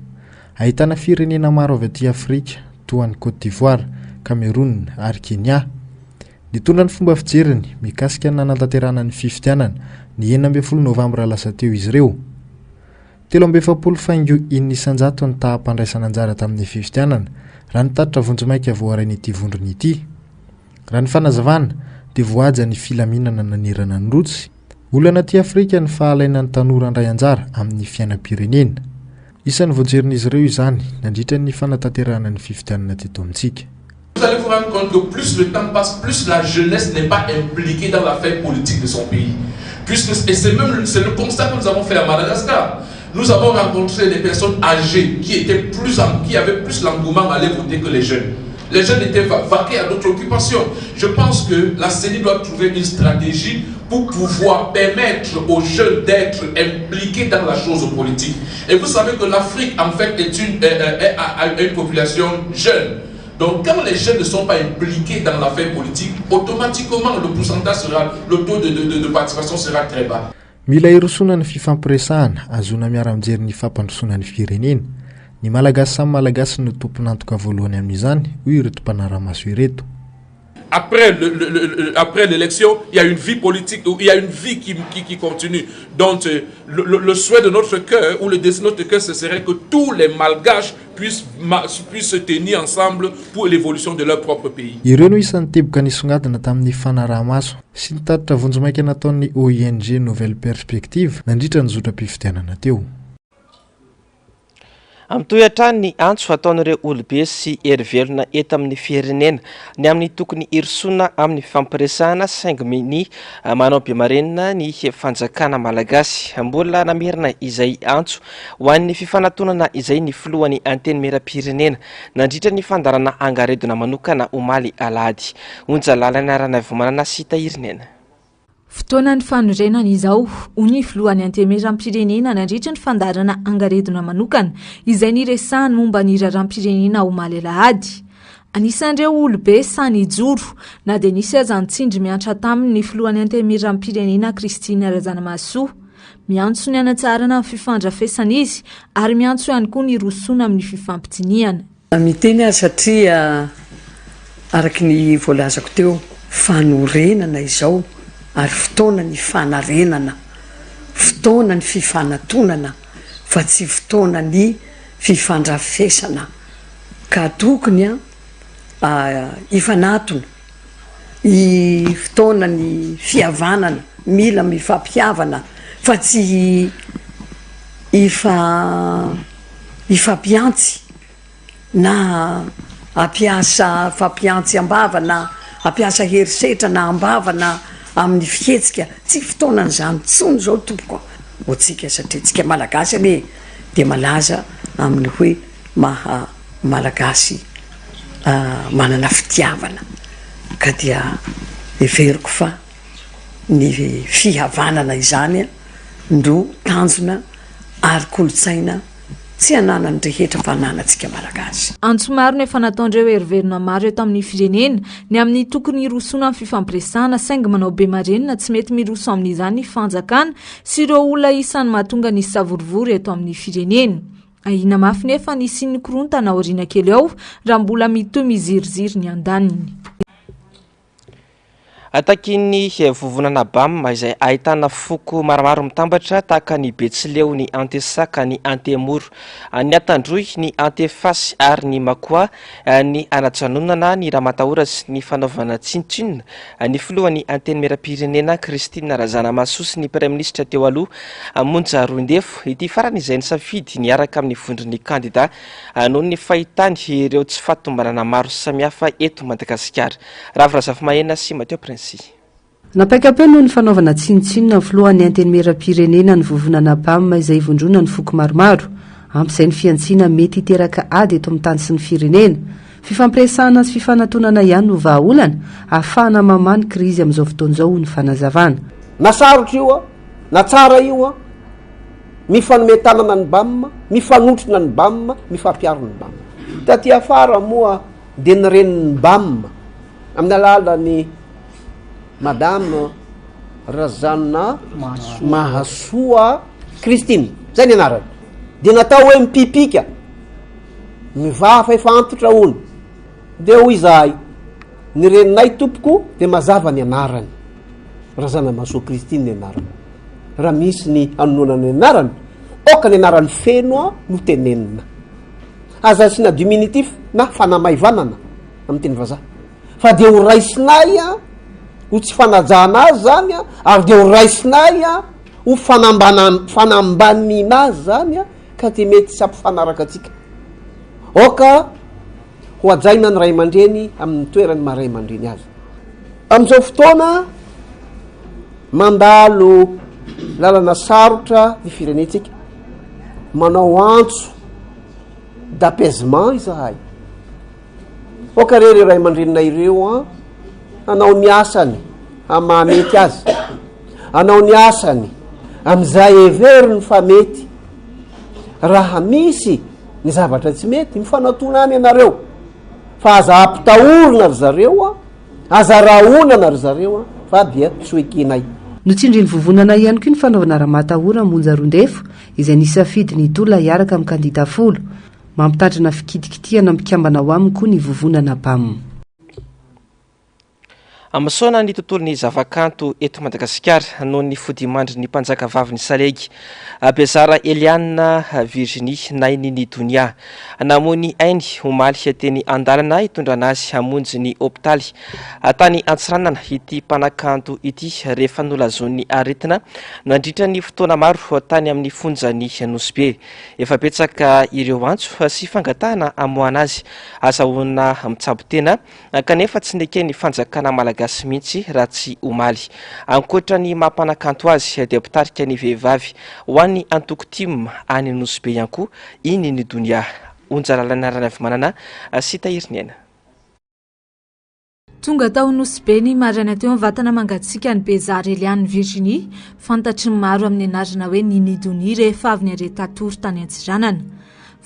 Ahitana firenena maro avy aty Afrika toa ny Côte d'Ivoire, Cameroun ary Kenya. Nitondra ny fomba fijeriny mikasika ny nanantanterahana ny fifidianana ny 14 Novambra lasa teo izy ireo. 3 faingo isanjato ny tahampandraisana anjara tamin'ny fifidianana raha nitatitra vonjomaika voarain'ity vondrony ity. Raha ny fanazavana dia voaja ny filaminana nanirana ny rotsy. Olana ty Afrika ny fahalaina ny tanora andray anjara amin'ny fiainam-pirenena. Isan'ny voajerin'izy ireo izany nandritra ny fanatanterahana ny fifidianana teto amintsika. Vous allez vous rendre compte que plus le temps passe, plus la jeunesse n'est pas impliquée dans l'affaire politique de son pays. Et c'est le constat que nous avons fait à Madagascar. Nous avons rencontré des personnes âgées qui avaient plus l'engouement à aller voter que les jeunes. Les jeunes étaient vaqués à d'autres occupations. Je pense que la CENI doit trouver une stratégie pour pouvoir permettre aux jeunes d'être impliqués dans la chose politique. Et vous savez que l'Afrique, en fait, a une population jeune. Donc, quand les jeunes ne sont pas impliqués dans l'affaire politique, automatiquement, le taux de participation sera très bas. Mila irosona ny fifampiresahana azona miara mijery ny fampandrosona ny firenena. Ny malagasy samy malagasy no tomponantoka voalohany amin'izany hoy ireto mpanara-maso ireto. Après l'élection, il y a une vie politique, il y a une vie qui continue. Donc, le souhait de notre cœur, ou le destin de notre cœur, ce serait que tous les malgaches puissent se tenir ensemble pour l'évolution de leur propre pays. Ireo no isan'ny teboka nisongadina tamin'ny fanaraha-maso sy nitatitra vonjomaika nataon'ny ONG Nouvelle Perspective nandritra ny zotra-pifidianana teo. Amitoyatra ny antso ataon'ireo olobe sy herivelona eto amin'ny firenena ny amin'ny tokony irisona amin'ny fampiresahana saingy ny manao be-marenina ny fanjakana malagasy. Mbola namerina izay antso ho an'ny fifanantonana izay ny filohan'ny anteny meram-pirenena nandritra ny fandarana angaredona manokana omaly alahady. Onja lalana rana vomanana sy tahirinena. Fotoana ny fanorenana izao, ony filohan'ny antemeram-pirenena nandritra ny fandarana angaredona manokana izay niresahany momba ny raram-pirenena omaly alahady. Anisan'ireo olobe sany ijoro na dia nisy aza nitsindry miantra tamin'ny filohan'ny antemeram-pirenena Christine Razanamahasoa. Miantso ny anatsarana amin'ny fifandrafesana izy ary miantso ihany koa ny rosona amin'ny fifampitiniana. Miteny azy satria araky ny voalazako teo fanorenana izao ary fotoana ny fanarenana, fotoana ny fifanantonana, fa tsy fotoana ny fifandrafesana. Ka tokony ifanatona, fotoana ny fihavanana, mila mifampihavana, fa tsy ifampiantsy na ampiasa fampiantsy ambavana, ampiasa herisetra na ambavana amin'ny fihetsika. Tsy fotoana n'izany tsony zao tompoko hotsika satria tsika malagasy ane dia malaza amin'ny hoe maha malagasy manana fitiavana. Ka dia everiko fa ny fihavanana izany ndro tanjona ary kolotsaina tsy ananany rehetra fa ananantsika malagasy. Antso maro nefa nataon'ireo herivelona maro eto amin'ny firenena ny amin'ny tokony irosona amin'ny fifampiresahana saingy manao be-marenina tsy mety miroso amin'izany ny fanjakana sy ireo olona isan'ny mahatonga ny savorivory eto amin'ny firenena. Ahina mafy nefa nisy ny korontana aoriana kely ao raha mbola mitoy miziriziry ny andaniny. Atakin'ny vovonana BAM izay ahitana foko maromaro mitambatra tahaka ny Betsileo, ny Antesaka, ny Antemoro, ny Atandroy, ny Antefasy ary ny Makoa, ny Anatsanonana, ny Ramatahora sy ny fanaovana tsinotsinona. Ny filohan'ny anteny meram-pirenena Christine Razanamahasoa sy ny praiministra teo aloha Monja Roindefo ity farany izay nisafidy niaraka amin'ny vondron'ny kandida noho ny fahitany ireo tsy fahatombanana maro samihafa eto Madagasikara. Ravirazafy-mahena sy Mateo Prince. Napaikapeno ny fanaovana tsinotsinona filohan'ny anteny meram-pirenena ny vovonana BAM izay ivondrona ny foko maromaro amp'izay ny fiantsiana mety hiteraka ady eto amin'ny tany sy ny firenena. Fifampiresahana sy fifanantonana ihany no vahaolana ahafahana mamany krizy amin'izao fotoan'izao ny fanazavana. Nasarotra io na tsara io mifanometanana ny BAM, mifanotrona ny BAM, mifampiarona ny BAM. Taty afara moa dia ny renin'ny BAM amin'ny alalan'ny Madame Razanamahasoa Christine, zay ny anarany. Dia natao hoe mipipika, mivafa efa antotra ony. Dia hoy izahay, ny reninay tompoko dia mazava ny anarany. Razanamahasoa Christine ny anarany. Raha misy ny anonona ny anarany oka ny anaran'ny feno a no tenenina azasyna diminutif na fanamaivanana amin'ny teny vazaha fa de ho raisinay a ho tsy fanajana azy zany a ary de ho raisinay a ho fanambanina azy zany a ka de mety tsy ampifanaraka atsika oka ho ajaina ny ray aman-dreny amin'ny toerany maray aman-dreny azy amin'izao fotoana mandalo lalana sarotra ny firenetsika manao antso d'apaisement izahay oka rery ray aman-drenina ireo a anao ny asany amy mahamety azy anao ny asany am'izay everiny fa mety raha misy ny zavatra tsy mety mifanatona any ianareo fa aza ampitahorina ry zareo a aza rahonana ry zareo a fa dia tsy hoekenay notsindriny vovonana ihany koa ny fanaovana raha-matahora monja roandefo izay nisafidy ny tolona hiaraka amin'ny kandida folo mampitandrina fikitikitiana mikambana ho aminy koa ny vovonana bamina Amasoana ny tontolon'ny zavakanto eto Madagasikara noho ny fodimandry ny mpanjaka vavy ny Salegy Bezara Eliane Virginie Nainini Dunia namony ainy omaly teny andalana hitondrana azy hamonjy ny hopitaly tany Antsiranana ity mpanakanto ity rehefa nolazony aretina nandritra ny fotoana maro tany amin'ny fonjany Nosbe efa betsaka ireo antso sy fangatahana amoana azy azahoana mitsabo tena kanefa tsy nekeny fanjakana malagasy mihitsy raha tsy omaly ankoatra ny mampanakanto azy dia mpitarika ny vehivavy ho an'ny antoko tim any Nosbe ihany koa iny ny Dunia onjalalana avy manana sy tahiriny aina tonga tao Nosbe ny marana teo vatana mangatsika ny Bezara Eliane Virginie fantatry ny maro amin'ny anarana hoe Nini Dunia rehefa avy ny aretatory tany Antsiranana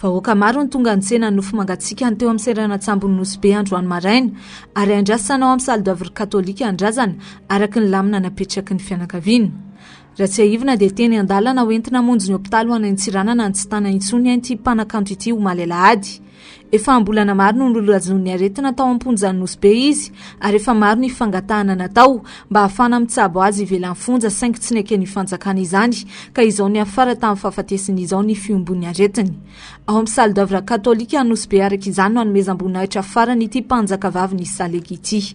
vahoaka maro ny tonga nitsena nofo mangatsika ny teo amin'ny serana tsambony Nosbe androany maraina ary andrasanao amin'ny salle d'œuvre katolika andrazana araka ny lamina napetraky ny fianakaviana raha tsy ahivina dia teny andalana hoentina monjy ny hopitaly ho any Antsiranana ny tsy tana intsony anty mpanakanto ity omaly alahady efa ambolana maro no nolazon'ny aretina tao am-ponjany Nosbe izy ary efa maro ny fangatahana natao mba hahafana mitsabo azy ivelan'ny fonja saingy tsy nekeny fanjakana izany ka izao ny afara tamin'ny fahafatesiny izao ny fiombony aretiny ao amin'ny salle d'œuvre katolika any Nosbe araka izany no hanomezam-boninahitra afara nyity mpanjaka vavy ny Salegy ity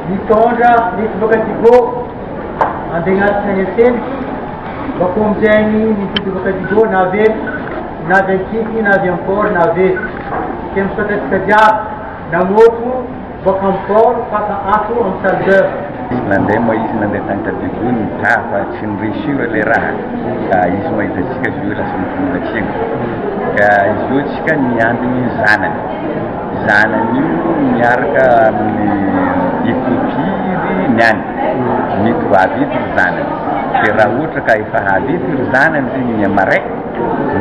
mitondra mety boka Digo andeha agnatin'ny anteniky bakô amizay mipody boka Digo navy ankiky navy amport navy ke misotratsika jiaby namoko boka amport faka ato amin'ny salle d'œuvre nandeha moa izy nandeha tany Digo nidraha fa tsy nireusir le raha ka izy mahitatsika izy io lasa mitondratsiagna ka izy io tsika niandiny zanany io miaraka amin'ny ikopiry niany mety ho avity ry zanany dia raha ohatra ka efa avity ry zanany zegny amaray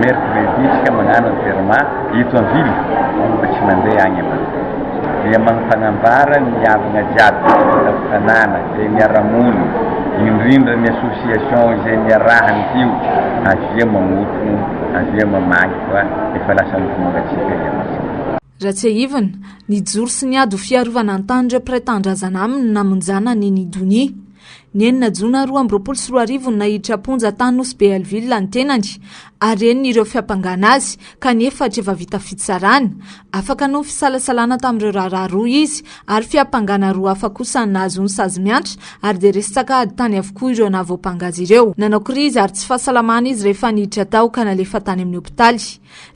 mercredi tsika magnano enterrement eto am-vily fa tsy mandeha agny amany dia magnafanambara ny havagna jiaby tanàna dia miara-mony indrindra ny association izay niarahany tio avia mamoto avia mamaky fa efa lasa mitongatsika izy raha tsy ahivana ny joro sy ny ady ho fiarovana an-tany pretandrazana aminy namonjana Nini Dunia ny enina jona 2024 nahiditra ponja tany Nosbe Alville ny tenany ary eniny ireo fiampangana azy kanefa efa vita fitsarana afaka no fisalasalana tamin'ireo raharaha roa izy ary fiampangana roa hafa kosa nahazo ny sazy miantra ary dia resaka ady tany avokoa ireo nahavoapangazy ireo nanao krizy ary tsy fahasalamana izy rehefa niditra tao ka nalefa tany amin'ny hopitaly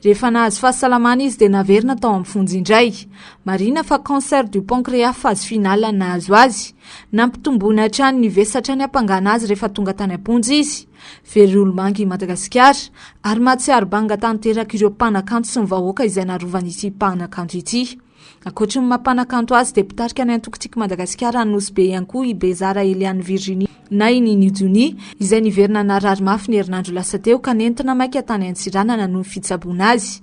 rehefa nahazo fahasalamana izy dia naverina tao amin'ny fonjy indray marina fa cancer du pancréas phase finale nahazo azy nampitombona hatrany ny vesatra ny ampangana azy rehefa tonga tany am-ponjy izy very olomangy Madagasikara ary mahatsiaro banga tanteraka ireo mpanakanto sy ny vahoaka izay narovany ity mpanakanto ity ankoatra ny mampanakanto azy dia mpitarika ny antokotsika Madagasikara Nosbe ihany koa i Bezara Eliane Virginie Nainini Dunia izay niverina narary mafy ny herinandro lasa teo ka nentina maika tany Antsiranana noho ny fitsaboana azy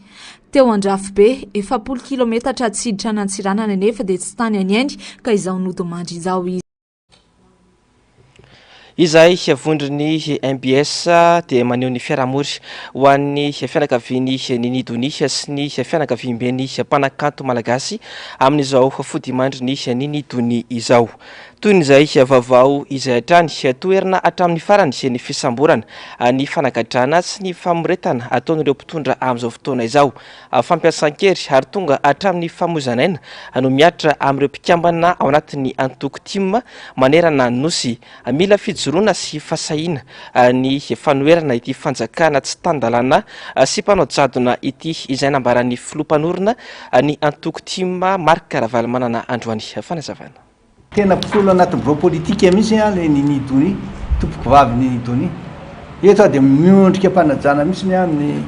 teo andrafo be 40 kilometatra atsiditra ny Antsiranana nefa dia tsy tany aniany ka izao nodimandry izao izy izay vondrony MBS dia maneho ny fiarahamory ho an'ny fianakaviany Nini Dunia sy ny fianakaviambeny mpanakanto malagasy amin'izao fodimandry ny Nini Dunia izao toy nyizay vaovao izay hatrany toerana hatramin'ny farany sy ny fisamborana ny fanagadrana sy ny famoretana ataon'ireo mpitondra amin'izao fotoana izao fampiasan-kery ary tonga hatramin'ny famozanaina no miatra amin'ireo mpikambana ao anatin'ny antoko tim manerana nosy mila fijoroana sy fasahiana ny fanoerana ity fanjakana tsy tandalana sy mpanao jadona ity izay nambaran'ny filompanorona ny antoko tim Marc Caravaly manana androany fanazavana. Tena mpitolo anatin'ny biro politika mihitsy le Ninidony tompoko vavy Ninidony eto dia miondrika mpanajana mihitsy ny amin'ny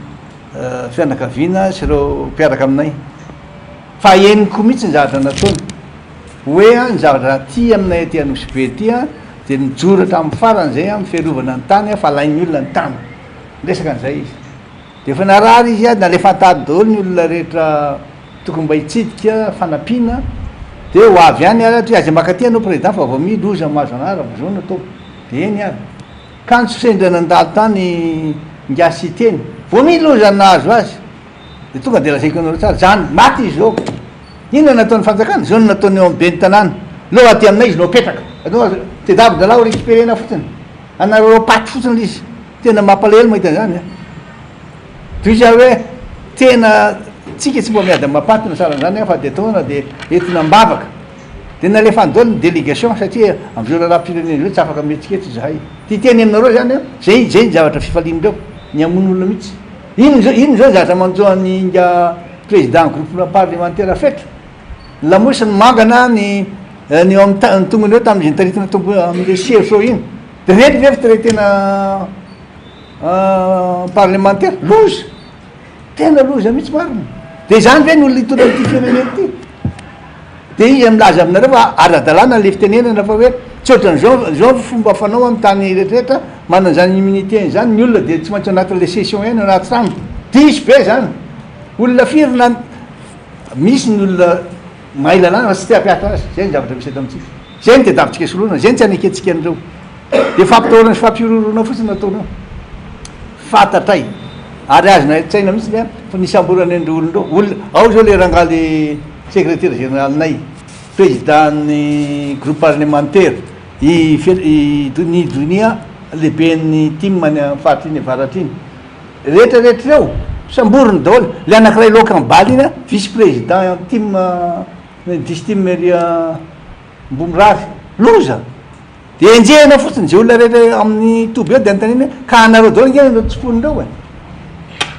fianakaviana sy ireo mpiaraka aminay fa eniko mihitsy ny zavatra nataony hoe ny zavatra ty aminay aty anosy be ty dia nijoratra amin'ny farany zay amin'ny fiarovana ny tany fa lainy olona ny tany resaka an'izay izy dia efa narary izy nalefa tady daholo ny olona rehetra tokony mba hitsidika fanampiana dia ho avy ihany ary aza makaty anao président fa vao miloza mahazo anara vozona atao dia eny ary ka nitsosendrana andalo tany ngasy teny vao miloza nahazo azy dia tonga dia lazaiko anao tsara zany maty izy zao inona nataon'ny fanjakana zao no nataony eo amin'ny ben'ny tanàna lo aty aminay izy no petraka anao tedavy da lao récupérena fotsiny anareo paty fotsiny l'izy tena mampalahelo mahita zany toy izy hoe tena tsika tsy mba miady mampaty na saran'izany fa dia taona dia entina mbavaka dia nalefa andolo ny délégation satria amin'izao raharam-pirenena zao tsy afaka mihetsiketsy zahay ty teny aminareo zany zay ny zavatra fifalian'ireo ny amon'olona mihitsy ino zao zavatra manjoany inga président groupe parlementaire fetra lamosy ny mangana ny tongony eo tamin'izy nitaritina tombo amin'le CFO iny dia rety lefitra re tena parlementaire loza tena loza mihitsy marina dia zany ve ny olona hitondra ty firenena ty dia izy milaza aminareo fa ara-dalàna le fitenenana fa hoe tsy ohatran'izao fomba fanao amin'ny tany rehetrarehetra manana zany immunité zany ny olona dia tsy maintsy anatin'le session eny anaty trano disy be zany olona firina misy ny olona mahay lalàna fa tsy tia ampiatra azy zay ny zavatra misy eto amintsika zay ny tedavitsika solona zay ny tsy aneketsika an'ireo dia fampitahorana sy fampirorona fotsiny nataonao fantatray ary azy natsaina mihitsy le fa nisamborana endreo olondreo olona ao zao le rangaha le secrétaire généralinay présidentny groupe parlementaire ny donia lehiben'ny timany faritriny avaratriny rehetrarehetra reo samborony daholo le anankiray loka ambaly iny vice président tim distimeria mbomirary loza dia enjehana fotsiny zay olona rehetra amin'ny toby eo dia antaniny ka anareo daholo nge tsoponindreo e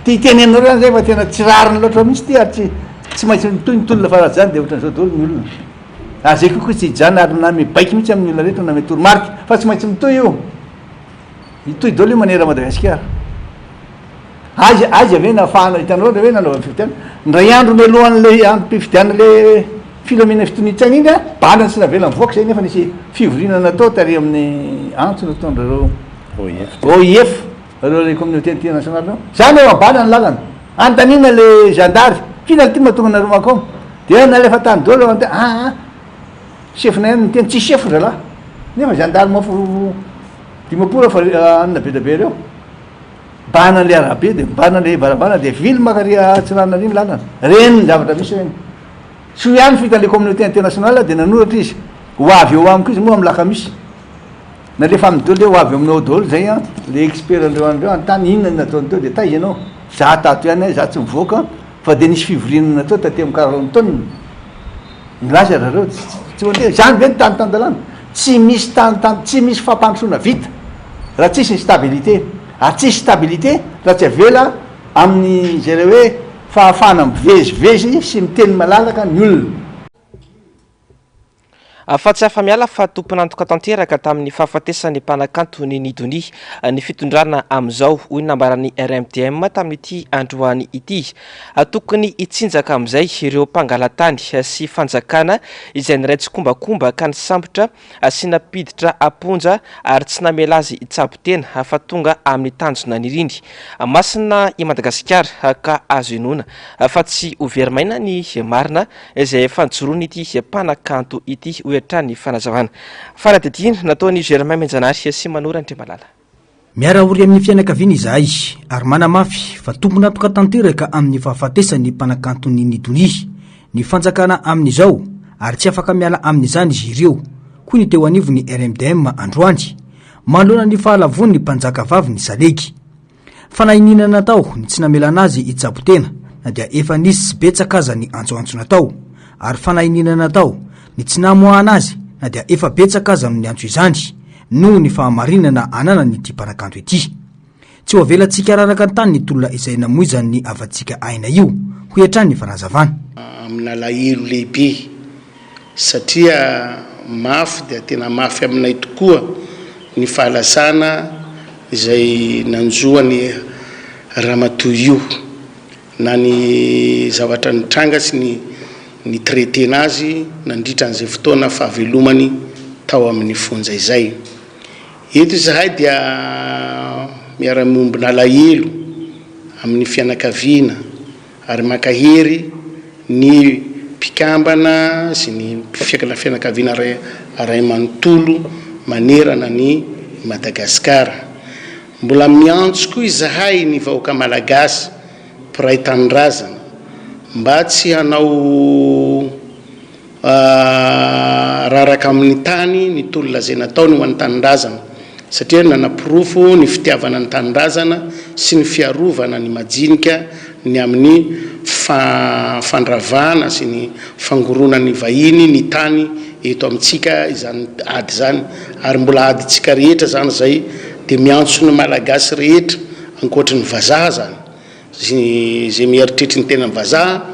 ty tenenareo zany zay fa tena tsy rariny loatra mihitsy ty ary tsy maintsy toy nytolona faratsy zany dia ohatran'izao daholo ny olona zay kokoa tsy hijana ary na mibaiky mihitsy amin'ny olona rehetra na metoromarika fa tsy maintsy mitoy io itoy daholo io manera Madagasikara azy ave nafahana hitanao hoe nanaova fifidiana ndray andro mialohan'le ampifidiana le filomena fitonitsaina iny balany sy navela mivoaka zay nefa nisy fivorina natao tary amin'ny antso nataondrareo OIF reo le communauté internationale reo zany eo ambalany lalana antanina le gendary fina ty mahatonga nareo makao dia nalefa tany daholo chefinay nyteny tsy chef zalahy nefa gendary mafo dimapora fa anina be da be reo bana le arabe dia bana le barabana dia vily makaria tsirana riny lalana reny ny zavatra misy reny so ihany fita le communauté internationale dia nanoratra izy ho avy eo amiko izy moa amin'ny lakamisy nalefa amin'ny daholo ho avy aminao daholo zay le expert andreo andreo antany inona nataony teo dia taizy ianao za tato ihany za tsy mivoaka fa dia nisy fivorinana natao taty amin'ny karahany taonina milaza rareo tsy hoantea zany ve ny tany tandalàna tsy misy tsy misy fampandrosoana vita raha tsisy ny stabilité ary tsisy stabilité raha tsy avela amin'ny zay re hoe fahafahana mivezivezy sy miteny malalaka ny olona fa tsy afa-miala fa tomponantoka tanteraka tamin'ny fahafatesany mpanakanto ny Nidony ny fitondrana amin'izao hoy nambaran'ny RMTM tamin'ity androany ity tokony hitsinjaka amin'izay ireo mpangalatany sy fanjakana izay niray tsy kombakomba ka nisambotra sy napiditra aponja ary tsy namela azy tsabo-tena fa tonga amin'ny tanjona nirindry masina i Madagasikara ka azo inona fa tsy overmaina ny marina izay fanjoroany ity mpanakanto ity trany fanazavana fanadidina nataony Germain Menjanary sy Manora Andriamalala miarahory amin'ny fianakaviana izahay ary manamafy fa tompona atoka tanteraka amin'ny fahafatesany mpanakantony Nidony ny fanjakana amin'izao ary tsy afaka miala amin'izany izy ireo koa ny teo anivo ny RMDM androany manoloana ny fahalavony ny mpanjaka vavy ny Salegy. Fanahininana tao ny tsy namelana azy itsabotena na dia efa nisy sy betsaka aza ny antsoantsona tao, ary fanahininana tao ny tsy namoahana azy na dia efa betsaka aza ny antso izany noho ny fahamarinana anana ny ity mpanakanto ity. Tsy ho avelantsika raraka ny tany ny tolona izay namoizany ny avantsika aina io ho hiatrany ny fanazavana. Amina lahelo lehibe satria mafy dia tena mafy aminay tokoa ny fahalasana izay nanjoany ramatoa io na ny zavatra nitranga sy ny traitena azy nandritra an'izay fotoana fahavelomany tao amin'ny fonja izay. Eto izahay dia miara-miombona lahelo amin'ny fianakaviana ary makahery ny mpikambana sy ny fianakaviana ray manontolo manerana ny Madagasikara. Mbola miantso koa izahay ny vahoaka malagasy mpiray tanindrazana mba tsy hanao raraka amin'ny tany ny tolona izay nataony ho an'ny tanindrazana, satria nanapirofo ny fitiavana ny tanindrazana sy ny fiarovana ny majinika ny amin'ny fandravana sy ny fangorona ny vahiny ny tany eto amintsika izany ady zany, ary mbola aditsika rehetra zany zay dia miantso ny malagasy rehetra ankoatra ny vazaha zany zay mieritreritra ny tena vazaha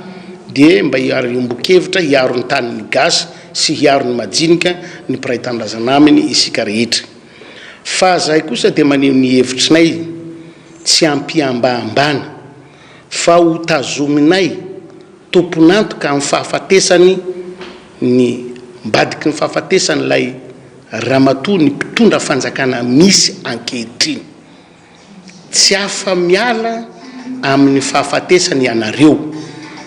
dia mba hiaro ombokevitra hiaro ny tany ny gasy sy hiaro ny majinika ny mpiray tanindrazana aminy isika rehetra. Fa zahay kosa dia maneho ny hevitrinay tsy ampiambambana fa ho tazominay tomponantoka amin'ny fahafatesany ny mbadiky ny fahafatesany lay ramatoa ny mpitondra fanjakana misy ankehitriny. Tsy afa miala amin'ny fahafatesany ianareo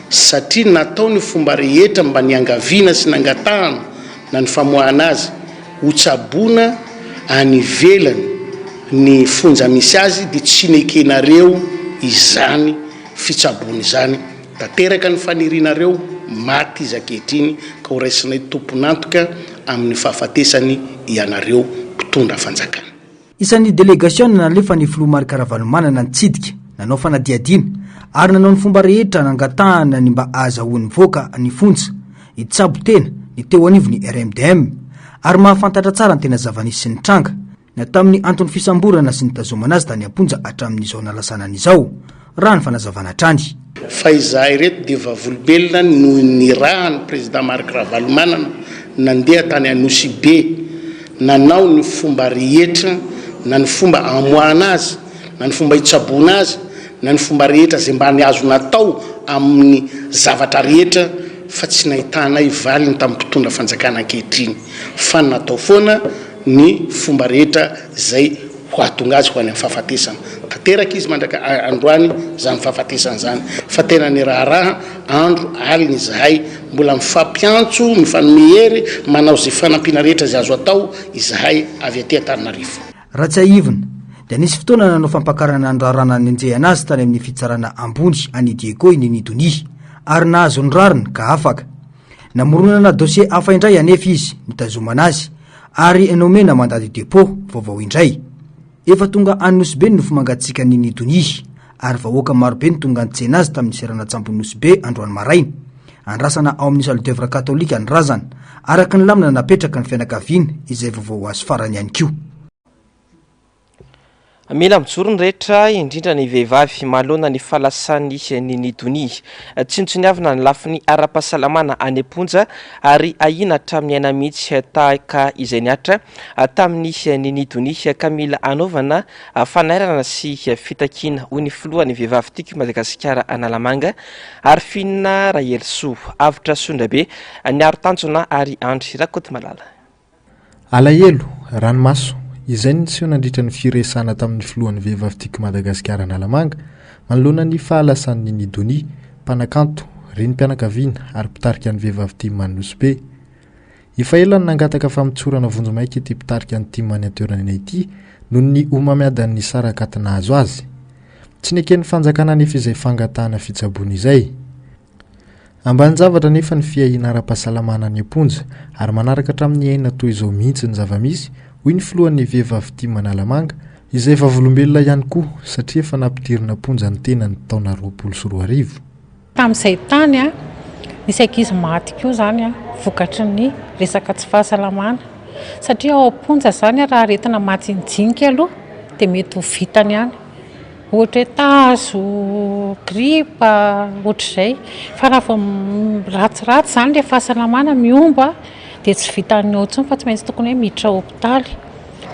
satria natao ny fomba rehetra mba niangaviana sy nangatahana na ny famoahana azy ho tsaboana any ivelany ny fonja misy azy dia tsy nekenareo izany fitsaboana izany, tanteraka ny fanirianareo maty izy ankehitriny ka ho raisinay tomponantoka amin'ny fahafatesany ianareo mpitondra fanjakana. Isan'ny delegation nalefa ny filoha Marc Ravalomanana nitsidika nanao fanadiadiana ary nanao ny fomba rehetra nangatahana ny mba azahoan'ny voaka ny fonja itsabo tena ny teo anivo ny RMDM ary mahafantatra tsara ny tena zavanisy sy ny tranga na tamin'ny antony fisamborana sy ny tazomana azy tany amponja hatramin'izao nalasanana izao raha ny fanazavana trany. Fa izahay reto dia vavolombelona noho ny raha ny président Marc Ravalomanana nandeha tany Anosy be nanao ny fomba rehetra na ny fomba amoahana azy na ny fomba hitsaboana azy na ny fomba rehetra zay mba ny azo natao amin'ny zavatra rehetra fa tsy nahitanay valiny tamin'ny mpitondra fanjakana ankehitriny fa natao foana ny fomba rehetra zay ho atonga azy ho any amin'ny fahafatesana. Tanteraka izy mandraka androany zany fahafatesana zany fa tena ny raharaha andro aliny izahay mbola mifampiantso mifanomihery manao zay fanampiana rehetra zay azo atao izahay avy aty Antananarivo. Raha tsy aivina dia nisy fotoana nanao fampakarana ny rarana nanjehana azy tany amin'ny fitsarana ambony any Diego iny Nidony ary nahazo ny rariny ka afaka namoronana dossier hafa indray anefa izy nitazomana azy ary nomena mandat de dépôt vaovao indray. Efa tonga Anosy be ny nofo mangatsika ny Nidony ary vahoaka marobe ny tonga nitsena azy tamin'ny serana Tsambonosy be androany maraina andrasana ao amin'ny salle d'œuvre katolika ny razana araka ny lamina napetraka ny fianakaviana izay vaovao azo farany ihany koa. Mila mijoro ny rehetra indrindra ny vehivavy mahalona ny fahalasany ny Nidony. Tsintsoniavina ny lafiny ara-pahasalamana any amponja ary ahina hatramin'ny aina mihitsy tahaka izay niatra tamin'ny ny Nidony ka mila anaovana fanairana sy fitakiana ho ny filohan'ny vehivavy tiako Madagasikara Analamanga ary finina Rahelso avitra Sondrabe ny aro tanjona ary andry rakoty malala. Alahelo ranomaso izay niseho nandritra ny firesana tamin'ny filohan'ny vehivavy tiako Madagasikara Analamanga manoloana ny fahalasan'ny Nidony mpanakanto reny mpianakaviana ary mpitarika ny vehivavy tia Anosy be. Efa ela ny nangataka fa mitsorana vonjomaika ity mpitarika ny tia manateorana ity noho ny omamiadan'ny saraka nahazo azy. Tsy neken'ny fanjakana nefa izay fangatahana fitsaboana izay. ambany zavatra nefa ny fiahina ara-pahasalamana ny amponja ary manaraka hatramin'ny aina toy izao mihitsy ny zava-misy hoy ny filohan'ny vehivavy Tia Manalamanga izay efa volombelona ihany koa satria efa nampidirina amponja ny tena ny taona 2024. Tamin'izay tany nisy ankizy maty koa zany vokatry ny resaka tsy fahasalamana satria ao amponja zany raha aretina matinjinika aloha dia mety ho vitany ihany ohatra hoe tazo, gripa, ohatr'izay fa raha vao ratsiratsy zany ilay fahasalamana miomba dia tsy vitany ao intsony fa tsy maintsy tokony hoe miditra hopitaly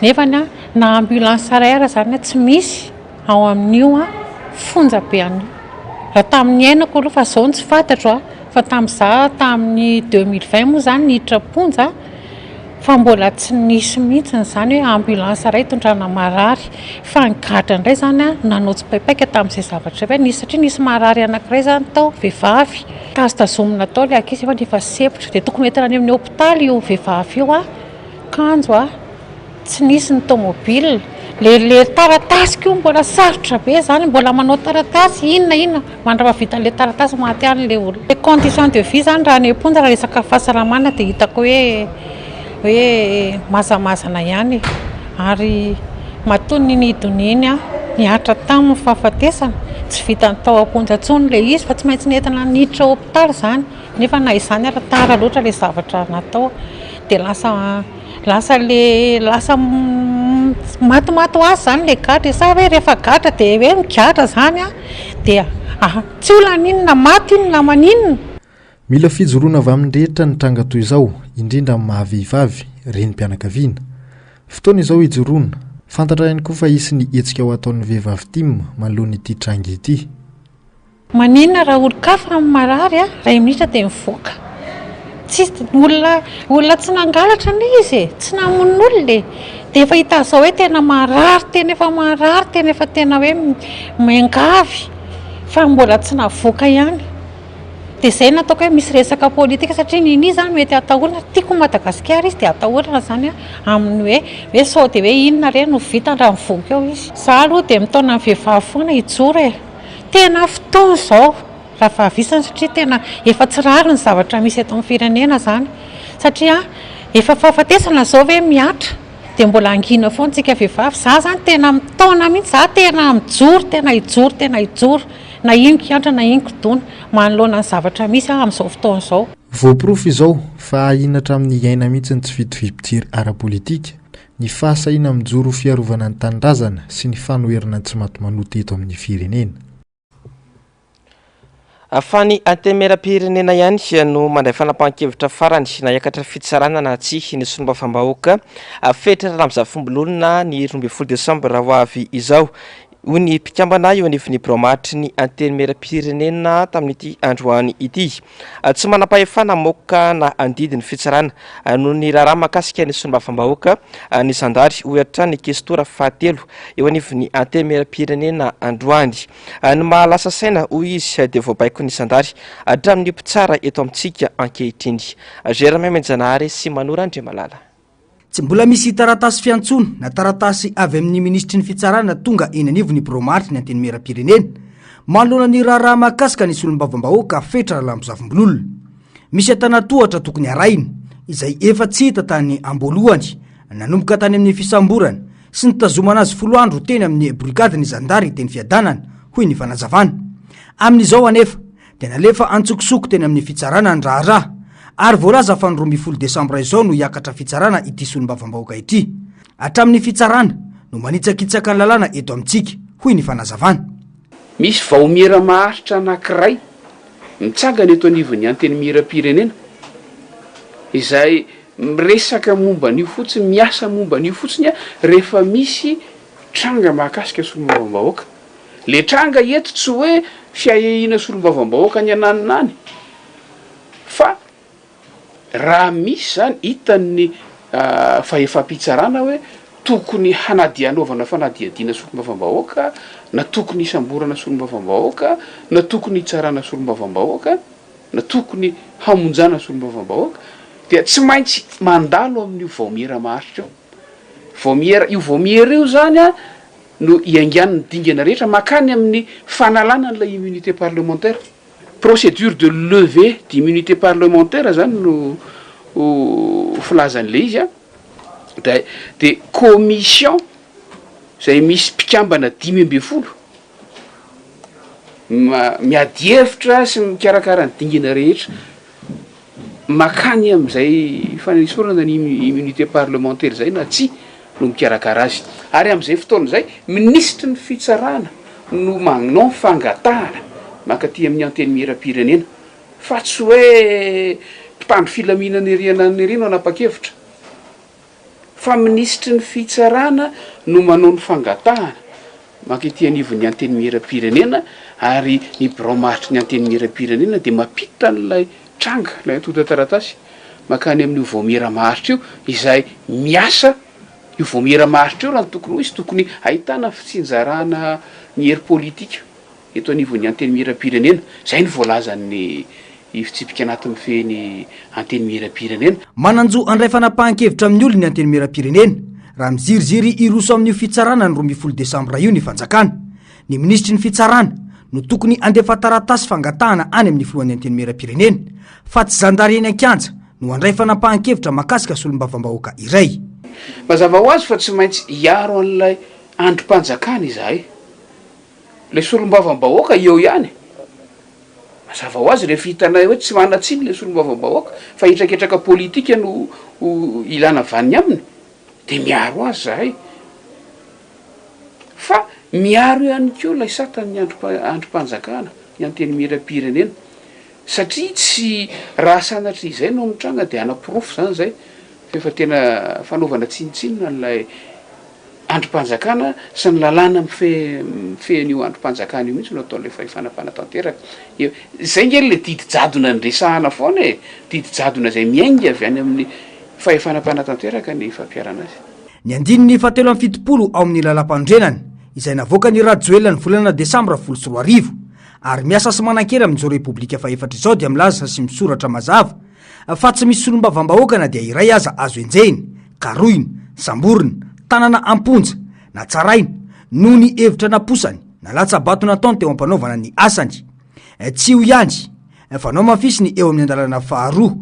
nefany na ambulance araira zany tsy misy ao amin'io fonja be an'io raha tamin'ny ainako aloha fa zao ny tsy fantatro fa tamin'izaho tamin'ny 2020 moa zany niditra ponja fa mbola tsy nisy mihitsy zany hoe ambulance iray tondrana marary fa ngadra indray zany nanao tsy paipaika tamin'izay zavatra hoe nisy satria nisy marary anankiray zany tao vehivavy tazotazomina tao ilay ankizy efa efa sepotra dia tokony entina any amin'ny hopitaly io vehivavy io kanjo tsy nisy ny tomobile le taratasy koa mbola sarotra be zany mbola manao taratasy inona mandrava vita le taratasy maty any le olona le condition de vie zany raha ny amponja raha resaka fahasalamana dia hitako hoe mazamazana ihany ary matony nidoniny niatra tamin'ny fahafatesana tsy vitany tao amponja ntsony le izy fa tsy maintsy nentina niditra hopitaly zany nefa na izany ara tara loatra le zavatra natao dia lasa matomato azy zany le gadra sa hoe rehefa gadra dia hoe migadra zany dia tsy olana inona maty inona maninona. Mila fijoroana avy amin'ny rehetra ny tranga toy izao indrindra amin'ny mahavehivavy renim-pianakaviana fotoana izao hijoroana fantatra ihany koa fa isy ny hetsika ho ataon'ny vehivavy Tia manoloana ity tranga ity. Maninona raha olon-kafa amin'ny marary ray minitra dia mivoaka tsy olona tsy nangalatra ny izy tsy namon'olona dia efa hita zao hoe tena marary tena efa tena hoe mangavy fa mbola tsy navoaka ihany dia izay nataoko hoe misy resaka politika satria nini zany mety atahorana tiako Madagasikara izy dia atahorana zany amin'ny hoe sao dia hoe inona re no vitany raha mivoaka eo izy za aloha dia mitaona ny vehivavy foana hijoro tena fotoana zao raha vahavisana satria tena efa tsy rary ny zavatra misy eto amin'ny firenena zany satria efa fahafatesana zao hoe miatra dia mbola angina foana tsika vehivavy za zany tena mitaona mihitsy za tena mijoro na ino kiantra na ino kodona manoloana ny zavatra misy amin'izao fotoana izao. Voaporofo izao fa ahinatra amin'ny aina mihitsy ny tsy vito-vipitsiry ara-politika ny fahasahina mijoro fiarovana ny tanindrazana sy ny fanoherana tsy maty manoto eto amin'ny firenena. Afany antemeram-pirenena ihany no mandray fanapahan-kevitra farany na hiakatra fitsarana na tsy ny solombavam-bahoaka fetra Ramozafimbololona ny 12 Desambra ho avy izao. Hoy ny mpikambana eo anivon'ny bromatry ny antenimera-pirenena tamin'ity androany ity tsy manam-pahefana moka na andidiny fitsarana noho ny raharaha mahakasika ny solombavam-bahoaka ny zandary ohatra ny kestora fahatelo eo anivon'ny antenimera-pirenena androany ny mahalasa saina hoy izy dia voabaiko ny zandary hatramin'ny mpitsara eto amintsika ankehitriny. Germain sy Manora Andriamalala. Tsy mbola misy taratasy fiantsona na taratasy avy amin'ny ministry ny fitsarana tonga eny anivon'ny bromatry ny antenimera-pirenena manoloana ny raharaha mahakasika ny solombavam-bahoaka fetra Ramozafimbololona. Misy atanatohatra tokony araina izay efa tsy hita tany amboalohany nanomboka tany amin'ny fisamborana sy ny tazomana azy 10 andro teny amin'ny brigady ny zandary teny fiadanana hoy ny fanazavana. Amin'izao anefa dia nalefa antsokosoko teny amin'ny fitsarana ny raharaha ary voalaza fa ny 12 Desambra izao no hiakatra fitsarana ity solombavam-bahoaka ity. Hatramin'ny fitsarana no manitsakitsaka ny lalàna eto amintsika hoy ny fanazavana. Misy vahomiera maharitra anankiray mitsangana eto anivon'ny antenimera-pirenena izay miresaka momba n'io fotsiny miasa momba n'io fotsiny rehefa misy tranga mahakasika solombavam-bahoaka. Le tranga eto tsy hoe fiahihina solombavam-bahoaka ny ananinany fa raha misy zany hitan'ny fahefa-pitsarana hoe tokony hanadianaovana fanadiadiana solombavam-bahoaka na tokony hisamborana solombavam-bahoaka na tokony hitsarana solombavam-bahoaka na tokony hamonjana solombavam-bahoaka dia tsy maintsy mandalo amin'io vahomiera maharitra io vahomiera io zany no iangan'ny dingana rehetra makany amin'ny fanalana n'ilay immunité parlementaire procédure de levée d'immunité parlementaire zany no filazan'le izy a de commission zay misy mpikambana 10 miady hevitra sy mikarakara ny dingana rehetra makany am'izay fananisorana ny immunité parlementaire zay na tsy no mikarakara azy ary am'izay fotoana zay ministre ny fitsarana no magnon fangatahana makaty amin'ny anteny miram-pirenena fa tsy hoe mpitandro filaminana eriana ny rino anapa-kevitra fa ministre ny fitsarana no manao ny fangatahana makaty anivon'ny anteny miram-pirenena ary ny bromaritry ny anteny miram-pirenena de mampiditra n'lay tranga lay antota taratasy makany amin'ny voamera maharitra io izay miasa io voamera maharitra io raha ny tokony ho izy tokony ahitana fitsinjarana ny hery politika eto anivon'ny anteny miram-pirenena zay ny voalazan'ny fitsipika anaty mifeny anteny miram-pirenena mananjo andray fanapahan-kevitra amin'ny olo ny anteny miram-pirenena raha miziriziry iroso amin'io fitsarana ny 20 desambra io ny fanjakana ny ministry ny fitsarana no tokony andefa taratasy fangatahana any amin'ny filohan'ny anteny miram-pirenena fa tsy zandareny an-kianja no andray fanapahan-kevitra makasika solom-bavambahoaka iray mazava ho azy fa tsy maintsy hiaro an'ilay androm-panjakana izahay le solom-bavambahoaka eo ihany mazava ho azy rehefa hitanay hoe tsy manatsiny le solom-bavambahoaka fa hitraketraka politika no ilana vaniny aminy de miaro azy zahay fa miaro ihany keo lay satan'ny androm-panjakana ny anteny miram-pirenena satria tsy raha sanatry izay no mitranga de anaporofo zany zay fefa tena fanaovana tsinitsinina n'lay androm-panjakana sy ny lalàna mifehan'io androm-panjakana io mihitsy no ataon'le fahefana-panatanteraka zay ngely le didy jadona ny resahana foana e didy jadona zay miainga avy any amin'ny fahefana-panatanteraka ny fampiarana azy ny andininy 7 ao amin'ny lalam-pandrenany izay navoaka ny rajoelna ny volana desambra 24 ary miasa sy manan-kely amin'izao repoblika fa efatra izao dia milaza sy misoratra mazava fa tsy misy solom-bavambahoaka na dia iray aza azo enjehiny karoiny samboriny tanana amponja na tsaraina no ny hevitra naposany na latsabato nataony teo ampanaovana ny asany tsy ho ihany fanao mafisiny eo amin'ny andalana faharoa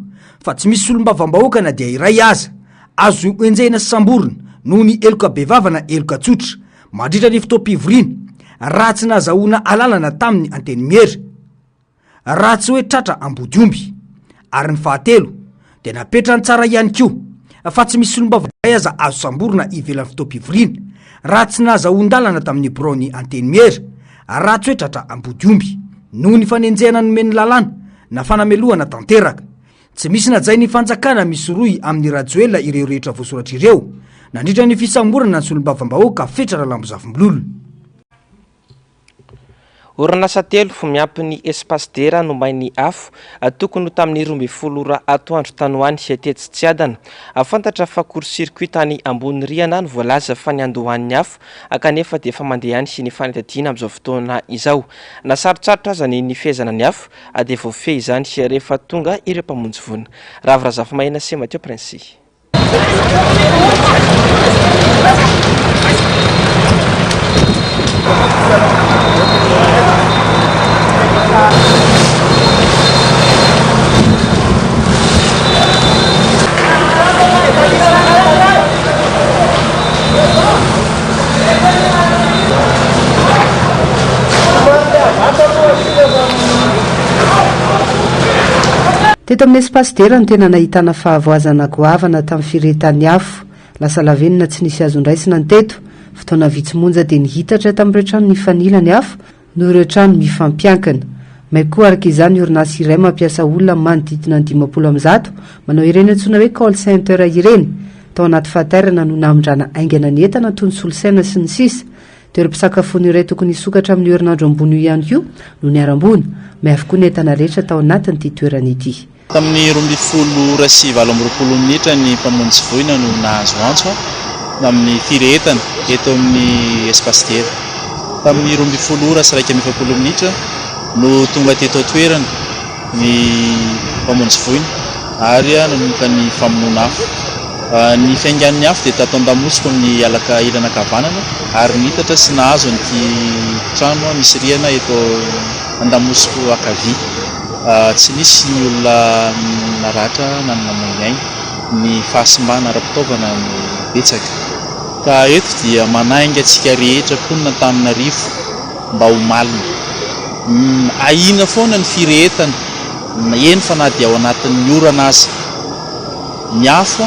fa tsy misy solom-bavambahoaka na dia iray aza azo enjehina sy samborina no ny eloka bevavana eloka tsotra mandritra ny fotoam-pivoriana raha tsy nazahoana alalana tamin'ny anteny miera raha tsy hoe tratra ambodiomby ary ny fahatelo dia napetra ny tsara ihany koa fa tsy misy solom-bavambahoaka aza azo samborina ivelan'ny fotoam-pivoriana raha tsy nazahoan-dalana tamin'ny brony anteny miera raha tsy hoe tratra ambodiomby noho ny fanenjehana nomeny lalàna na fanamelohana tanteraka tsy misy najay ny fanjakana misy roy amin'ny rajoelna ireo rehetra voasoratra ireo nandritra ny fisamborana ny solom-bavambahoaka fetra raha lambozavombololona orinasa telo fo miampy ny espace dera no mainy afo tokony tamin'ny 12 ora atoandro tanoany sy atetsy tsy adana afantatra fa court-circuit tany ambony riana no voalaza fa ny andohan'ny afo kanefa dia efa mandeha any sy ny fanetadiana amin'izao fotoana izao nasarotsarotra aza ny fehezana ny afo dia voafehy izany sy rehefa tonga ireo mpamonjy vona ravirazafa mahina se Mathieu Prince teto amin'ny espace dera no tena nahitana fahavoazana goavana tamin'ny firetany afo lasa lavenina tsy nisy azon-draisina ny teto fotoana vitsimonja dia nihitatra tamin'ireo trano ny fanilany afo no ireo trano mifampiankana may koa araka izany orinasy iray mampiasa olona manodidina ny 50 manao ireny antsoina hoe call center ireny tao anaty fahaterana no namindrana aingana ny entana toy ny solosaina sy ny sisa toeram-pisakafoana iray tokony hisokatra amin'ny herinandro ambony io ihany koa no ny arambony may avokoa ny entana rehetra tao anatin'ity toerana ity tamin'ny 12 ora sy 20 minitra ny mpamonjy voina no nahazo antso amin'ny firetana eto amin'ny espace dera tamin'ny 12 ora sy 20 minitra no tonga teto toerana ny mpamonjy voina ary nanomboka ny famonoana afo ny fiaingan'ny afo dia tato an-damosiko amin'ny alaka ilana kavanana ary nihitatra sy nahazo an'ity trano misy rihana eto andamosiko akavy tsy nisy ny olona naratra na namony ainy ny fahasimbana ara-pitaovana no betsaka ka eto dia manainga antsika rehetra mponina Antananarivo mba ho malina ahina foana ny firehetana eny fa na dia ao anatin'ny orana azy ny afo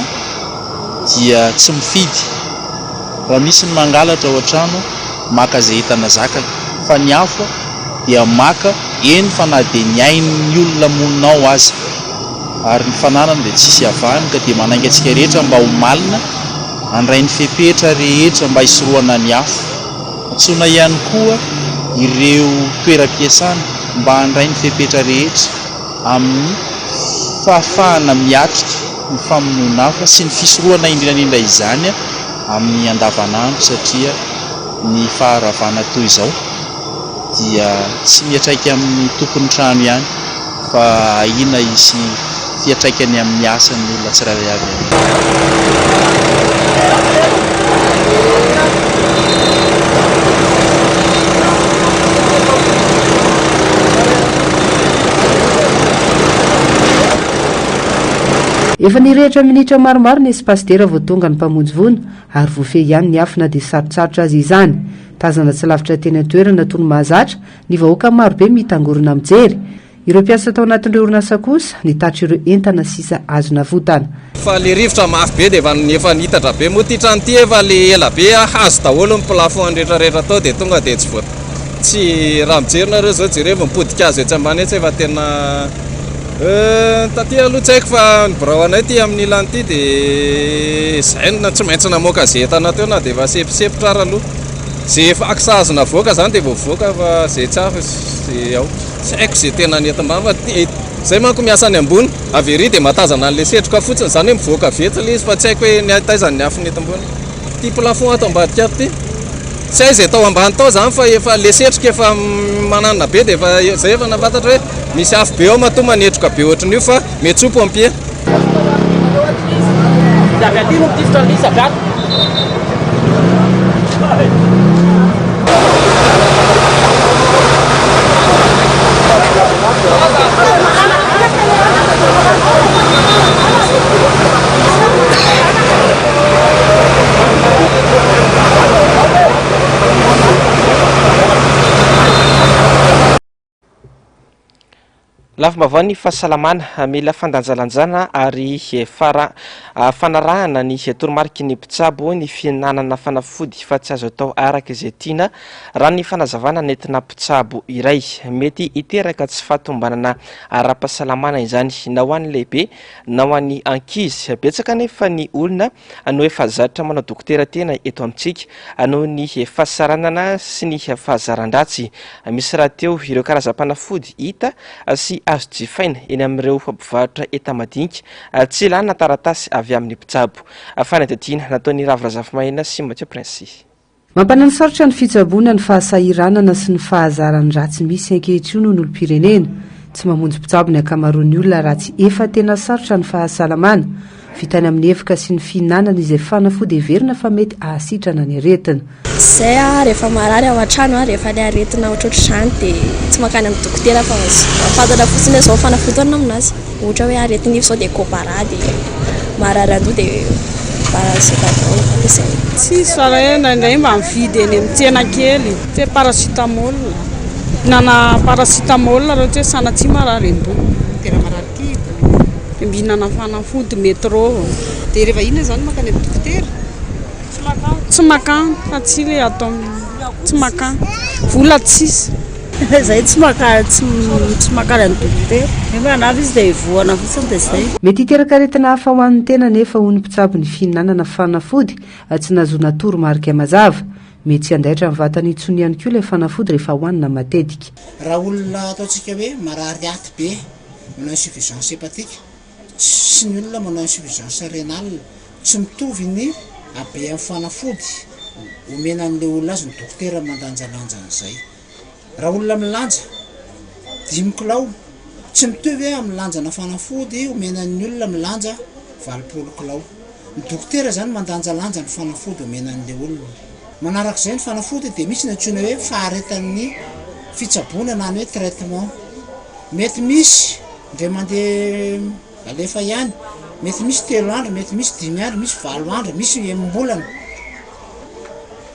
dia tsy mifidy raha misy ny mangalatra ao an-trano maka izay hitana zakany fa ny afo dia maka eny fa na dia ny ain'ny olona monina ao azy ary ny fananana dia tsisy avahany ka dia manainga antsika rehetra mba ho malina andray ny fepetra rehetra mba hisoroana ny afo antsoina ihany koa ireo toeram-piasana mba handray ny fepetra rehetra amin'ny fahafahana miatrika ny famonoana hafa sy ny fisoroana indrindrandrindra izany amin'ny andavanandro satria ny faharavana toy izao dia tsy miatraika amin'ny tompony trano ihany fa ahina izy fiatraikany amin'ny asany olona tsirairay avy efa nirehitra minitra maromaro ny espasitera vao tonga ny mpamonjy vono ary voafehy ihany ny afo na dia sarotsarotra azy izany tazana tsy lavitra teny an-toerana toy ny mahazatra ny vahoaka marobe mitangorona mijery ireo mpiasa tao anatin'ireo orinasa kosa nitatra ireo entana sisa azona votana fa le rivotra mafy be dia efa nitatra be moa ty trano ty efa le ela be hazo daholo ny plafond rehetrarehetra tao dia tonga dia tsy raha mijerinareo zao jereo mipodika azo etsy ambany etsy efa tena taty aloha tsy haiko fa ny birao anay ty amin'ny ilany ty dia zay na tsy maintsy namoaka zay entana teo na dia efa sepisepotra ara aloha zay efa aksazona voaka zany dia voavoaka fa zay tsy hafa zay ao tsy haiko zay tena nentim-bany fa zay manko miasa any ambony avery dia matazana an'le setroka fotsiny zany hoe mivoaka vetsy le izy fa tsy haiko hoe ny taizany ny afo nentim-bony ty plafond atao ambadika ato ty tsy hay zay tao ambany tao zany fa efa le setroka efa mananina be dia efa zay efa nafantatra hoe misy afo be ao mato manetroka be ohatran'io fa mety ho pompier lafim-bavao ny fahasalamana mila fandanjalanjana ary fanarahana ny toromarika ny mpitsabo ny fihinanana fanafody fa tsy azo atao araka izay tiana raha ny fanazavana nentina mpitsabo iray mety hiteraka tsy fahatombanana ara-pahasalamana izany na ho an'ny lehibe na ho an'ny ankizy betsaka nefa ny olona no efa zatra manao dokotera tena eto amintsika no ny fahasaranana sy ny fahazaran-dratsy misy raha teo ireo karazam-panafody hita sy azo jifaina eny amin'ireo fampivarotra enta-madinika tsy ilana taratasy avy amin'ny mpitsabo fanadidina nataon'ny Ravrazafy-Mahina sy Mathieu Prince. Mampanana sarotra ny fitsaboana ny fahasahiranana sy ny fahazaran'ny ratsy misy ankehitriny noho n'olom-pirenena tsy mamonjy mpitsabo ny akamaroan'ny olona raha tsy efa tena sarotra ny fahasalamana vitany amin'ny efika sy ny fihinanana izay fanafody heverina fa mety ahasitrana ny aretina. Zay rehefa marary ao an-trano rehefa le aretina ohatrohatr'izany dia tsy makany amin'ny dokotera fa fantatra fotsiny hoe zao fanafody anao aminazy ohatra hoe aretina io zao dia kôbara dia marary andoha dia paracetamol ampiasaina. Tsy sara indray mba mividy eny amin'ny tsena kely tsy paracetamol nana paracetamol raha ohatra hoe sanatsy marary andoha tena marary kibo mihinana fanafody métro dia rehefa inona zany makany amin'ny dokotera tsy makany fa tsy le atao tsy makany vola tsisy zay tsy makany amin'ny dokotera nefa anavy izy dia voana fotsiny dia zay mety hiteraka aretina hafa ho an'ny tena nefa ho ny mpitsabo ny fihinanana fanafody tsy nahazoana toromarika mazava mety tsy andaitra amin'ny vatany intsony ihany koa ilay fanafody rehefa hohanina matetika. Raha olona ataontsika hoe marary aty be manao insuffisance hépatique sy ny olona manao insuffisance rénale tsy mitovy ny habe amin'ny fanafody omena an'ilay olona azy ny dokotera mandanjalanja an'izay. Raha olona milanja 5 kilao tsy mitovy hoe amin'ny lanjana fanafody omena ny olona milanja 20 kilao. Ny dokotera zany mandanjalanja ny fanafody omena an'ilay olona. Manarak'izay ny fanafody dia misy ny antsoina hoe faharetan'ny fitsaboana na ny hoe traitement mety misy ndray mandeha alefa ihany mety misy 3 andro mety misy 5 andro misy 20 andro misy embolana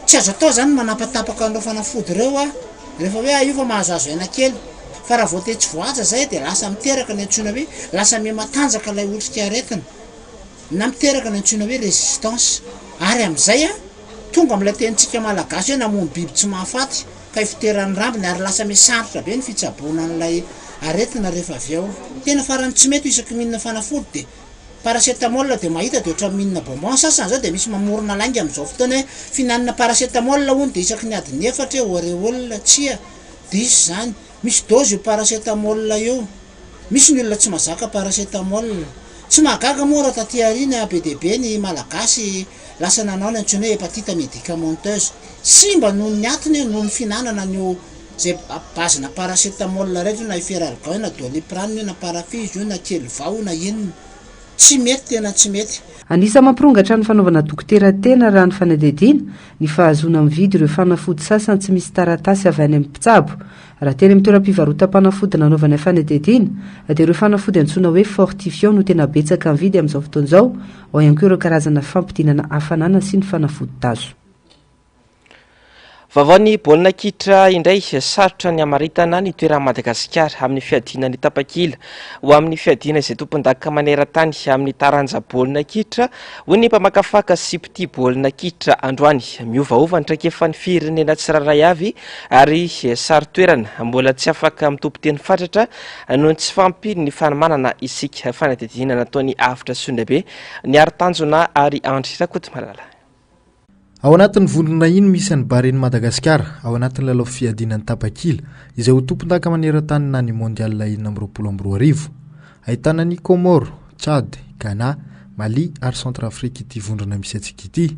tsy azo atao zany manapatapaka anao fanafody reo a rehefa hoe io fa mahazoazo aina kely fa raha voate tsy voaja zay de lasa miteraka ny antsoina hoe lasa matanjaka ilay otrika aretina na miteraka ny antsoina hoe résistance ary am'izay a tonga am'ilay tenitsika malagasy hoe namono biby tsy mahafaty ka ifiteran'ny rambiny ary lasa misantrotra be ny fitsaboana an'ilay aretina rehefa avy eo tena farany tsy mety isaky mihinana fanafody de paracetamol de mahita de oatra mihinana bonbon sasany zao de misy mamorona lainga am'izao fotoana hoe finanana paracetamol hony de isaky ny adiny 4 hoe auréole tsia diso zany misy dozy io paracetamol io misy ny olona tsy mazaka paracetamol tsy mahagaga moa raha taty arina be debe ny malagasy lasa nanao ny antsoina hoe hépatite médicamenteuse simba noho ny atiny noho ny finanana nyo zay bazina paracetamol rehetra na iferalgan na doliprane na parafise io na kelvao na inona tsy mety tena tsy mety. Anisa mampirongatra ny fanaovana dokotera tena raha ny fanadihadiana ny fahazona mividy ireo fanafody sasany tsy misy taratasy avy any amin'ny mpitsabo. Raha teny amin'ny toeram-pivarotam-panafody nanaovana fanadihadiana dia ireo fanafody antsoina hoe fortifiant no tena betsaka mividy amin'izao fotoana izao, ao ihany koa ireo karazana fampidinana hafanana sy ny fanafody tazo. Vaovao ny baolina kitra indray sarotra ny amaritana ny toeran'i Madagasikara amin'ny fiadiana ny tapakila ho amin'ny fiadiana izay tompon-daka maneran-tany amin'ny taranja baolina kitra ho ny mpamakafaka sipiti baolina kitra androany miovaova ny traikefa ny firenena tsiraray avy ary sary toerana mbola tsy afaka mitopy-teny fatratra noho ny tsy fampiny ny fanomanana isika fanadihadiana nataony avitra Sondabe ny ari-tanjona ary Andrira Kotimalala. Ao anatin'ny vondrona iny misy any bareny Madagasikara ao anatin'ny lalao fiadinan'ny tapakila izay ho tompon-daka maneran-tany na ny mondial 2024. Ahitana ny Comore, Tchad, Ghana, Mali ary Centrafrika ity vondrona misy antsika ity.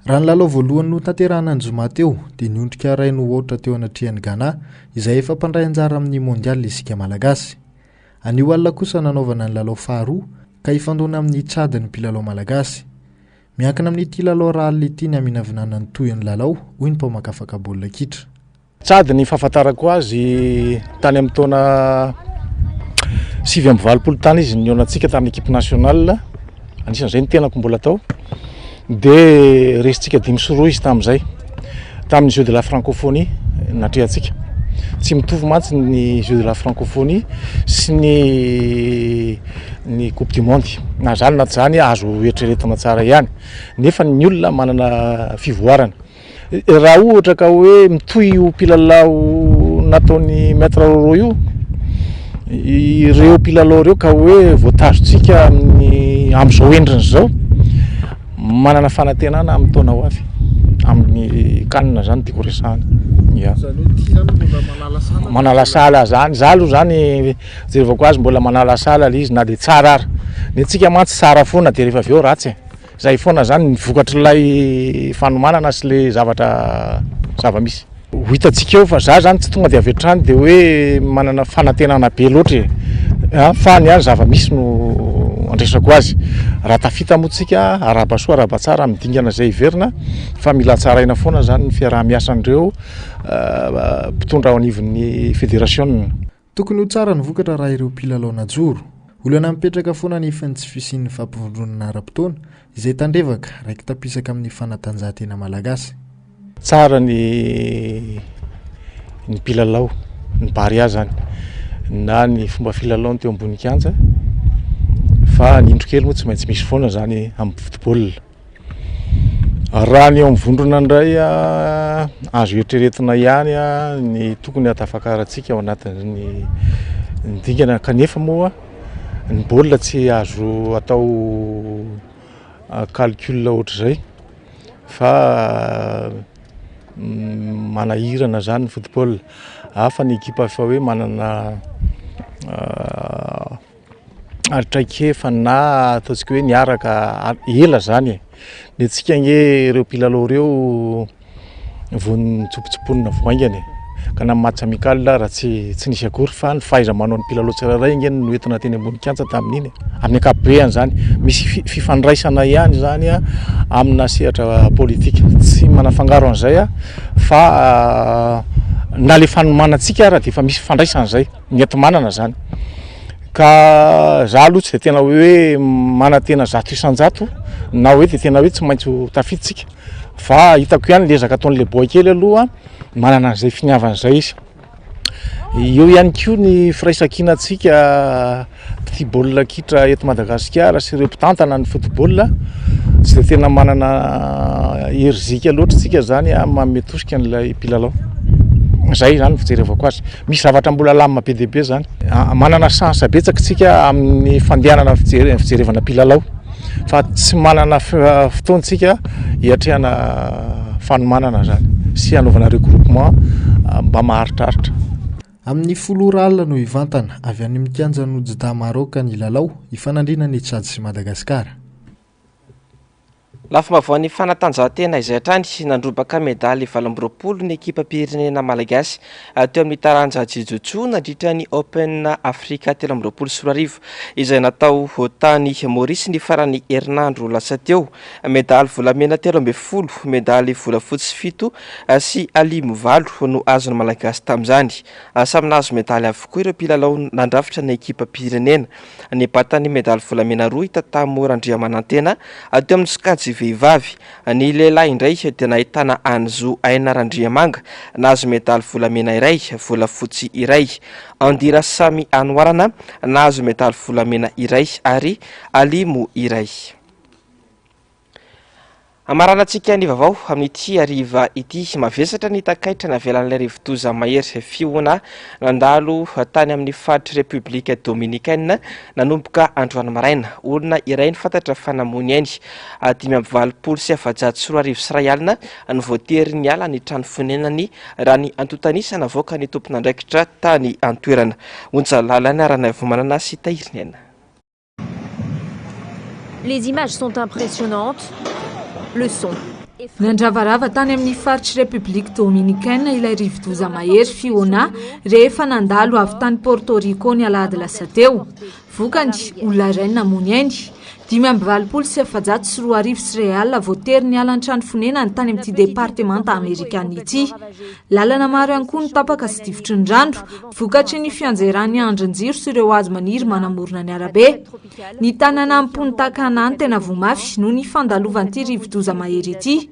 Raha ny lalao voalohany no tanterahana ny zoma teo dia niondrika ray no ohatra teo anatrian'ny Ghana izay efa mpandray anjara amin'ny mondial isika malagasy. Anio alina kosa nanaovana ny lalao faharoa ka ifandona amin'ny Tchad ny mpilalao malagasy. Miankina amin'ity lalao rally ity ny aminavinana ny toy ny lalao hoy ny mpamakafaka baolina kitra. Tchad ny fahafantarako azy tany amin'ny taona 7-20 tany izy nionantsika tamin'ny équipe nationale, anisan'izay ny tenako mbola tao dia resitsika 5-0 izy tamin'izay tamin'ny Jeux de la Francophonie natrehantsika. Tsy mitovy mantsy ny Jeux de la Francophonie sy ny Coupe du Monde. Na zany na tsy zany azo eritreretina tsara ihany. Nefa ny olona manana fivoarana. Raha ohatra ka hoe mitohy io mpilalao nataony Maître Roro io, ireo mpilalao reo ka hoe voatazontsika amin'izao endriny zao, manana fanantenana amin'ny taona ho avy. Amin'ny kanina zany tiako resahana. Manala sala zany, zalo zany jerevako azy mbola manala sala izy na dia tsara ary. Ny antsika mantsy tsara foana dia rehefa avy eo ratsy. Zay foana zany ny vokatr'ilay fanomanana sy le zava-misy. Ho hitantsika eo fa za zany tsy tonga dia avy hatrany dia hoe manana fanantenana be loatra fa ny any zava-misy no andresako azy. Raha tafita moa tsika araba soa araba tsara midingana zay iverina fa mila tsaraina foana zany ny fiaraha-miasan'ireo mpitondra ao anivon'ny fédération. Tokony ho tsara ny vokatra raha ireo mpilalao najoro. Olana mipetraka foana ny fan'ny tsy fisian'ny fampivondronana ara-potoana izay tandrevaka raiky tapisaka amin'ny fanatanjahantena malagasy. Tsara ny mpilalao ny baria zany na ny fomba filalaony teo ambony kianja fa ny indro kely moa tsy maintsy misy foana zany amin'ny football. Raha ny eo mivondrona indray azo eritreretina ihany ny tokony atafakarantsika ao anatin'ny dingana kanefa moa ny baolina tsy azo atao calcul ohatr'izay fa manahirana zany ny football. Hafa ny ekipa fa hoe manana traikefa na ataontsika hoe niaraka ela zany. Ny antsika nge ireo mpilalao reo vao nitsopotsoponina voaingany ka na match amical raha tsy nisy akory fa ny fahaiza manao ny mpilalao tsirairay nge no entina teny ambony kianja tamin'iny. Amin'ny ankapobeny zany misy fifandraisana ihany zany amina sehatra politika tsy manafangaro an'izay fa na le fanomanantsika raha de efa misy fandraisana zay mety manana zany ka za aloha tsy de tena hoe manantena zato isan-jato na hoe de tena hoe tsy maintsy tafiditsika fa hitako ihany lezaka ataon'le boakely aloha manana an'izay finiavan'izay izy eo ihany koa ny firaisankinatsika petit baolina kitra eto Madagasikara sy ireo mpitantana ny football tsy de tena manana erzika loatra tsika zany mametosika an'ilay mpilalao zay zany fijerevako azy misy zavatra mbola lamina be dia be zany manana chance betsaka tsika amin'ny fandehanana fijerevana mpilalao fa tsy manana fotoantsika hiatrehana fanomanana zany sy hanaovana regroupement mba maharitraritra. Amin'ny folora alina no ivantana avy any amin'ny kianjan'Ojda Maroka ny lalao ifanandrina ny Tchad sy Madagasikara. Lafimavao fanatanjahantena izay hatrany nandrobaka medaly 20 ny ekipa pirenena malagasy teo amin'ny taranja jujutsu nandritra ny Open Africa 2024 izay natao tany Maurice ny farany herinandro lasa teo. Medaly volamena 13, medaly volafotsy 7 sy alimo 8 no azony malagasy tamin'izany. Samy nahazo medaly avokoa ireo mpilalao nandrafitra ny ekipa pirenena. Ny batany medaly volamena 2 hita tamin'ny Randriamanantena teo amin'ny Skadzy vehivavy. Ny lehilahy indray dia nahitana Anzo Aina Randriamanga nahazo medaly volamena iray, volafotsy iray. Andira Samy Anoarana nahazo medaly volamena iray ary alimo iray. Amaranantsika ny vaovao amin'ity hariva ity mavesatra ny takaitra navelan'ilay rivodoza mahery fiona nandalo tany amin'ny faritra Republique Dominicaine nanomboka androany maraina. Olona iray ny fantatra fanamony ainy 520 sy 740 ny voatery ny ala ny trano fonenany raha ny antotanisana voaka ny tompon'andraikitra tany antoerana. Onjalalana Ranavomanana sy Tahiriniana. Les images sont impressionnantes. Le son. Nandravarava tany amin'ny faritra République Dominicaine ilay rivodoza mahery fiona rehefa nandalo avy tany Porto Rico ny alahady lasa teo. Vokany olona iray namony ainy 520 sy 740 sy real voatery ny ala ny trano fonenany tany amin'ity departemanta amerikana ity. Lalana maro ihany koa ny tapaka sy divotry ny randro vokatry ny fianjeran'ny andrin-jiro sy ireo hazo maniry manamorona ny arabe. Ny tanàna Mpuntakanany tena voamafy noho ny fandalovan'ity rivodoza mahery ity.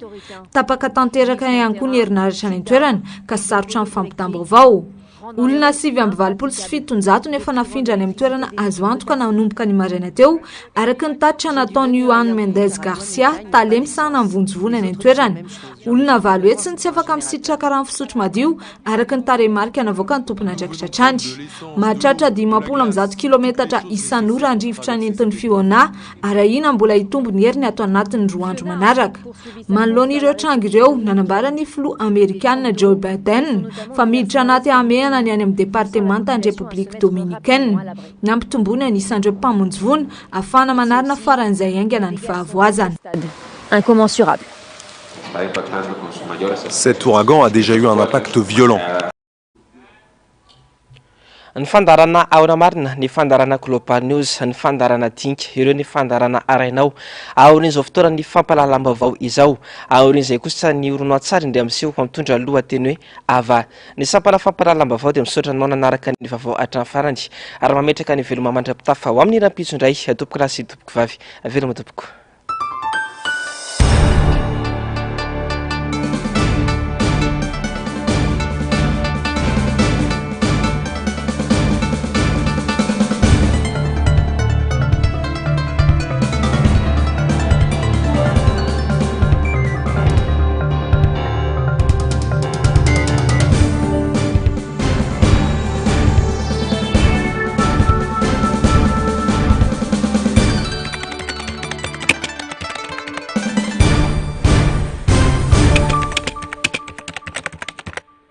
Tapaka tanteraka ihany koa ny herinaratra ny toerana ka sarotra amin'ny fampitam-baovao. Olona 720 sy 700 nefa nafindra any amin'ny toerana azo antoka nanomboka ny maraina teo araka ny tatitra nataony Juan Mendes Garcia talemsana mivonjovony any toerana. Olona valo etsiny tsy afaka misitraka raha fisotro madio araka ny taremarika navoaka ny tompon'andraikitra trany. Mahatratra 510 kilometatra isan'ora andrivotra ny entin'ny fiona arahina mbola hitombo ny heriny ato anatin'ny 2 andro manaraka. Manoloana ireo tranga ireo nanambara ny filoha amerikanina Joe Biden fa miditra anaty amehana ny any amin'ny departemanta ny République Dominicaine. Nampitombony anisan'ireo mpamonjy afana manarina faran'izay aingana ny fahavoazana. Incommensurable. Cet ouragan a déjà eu un impact violent. Ny fandarana Aona Marina, ny fandarana Global News, ny fandarana Dinka, ireo ny fandarana Arainao. Aorin'izao fotoana ny fampalalam-baovao izao. Aorin'izay kosa ny oronoatsary indray amin'seho mitondra lohateny hoe ava. Ny sampana fampalalam-baovao dia misaotra anao nanaraka ny vaovao hatramin'ny farany ary mametraka ny veloma mandrapitafa ho amin'ny rampitso indray tompoko lasy tompoko vavy veloma tompoko.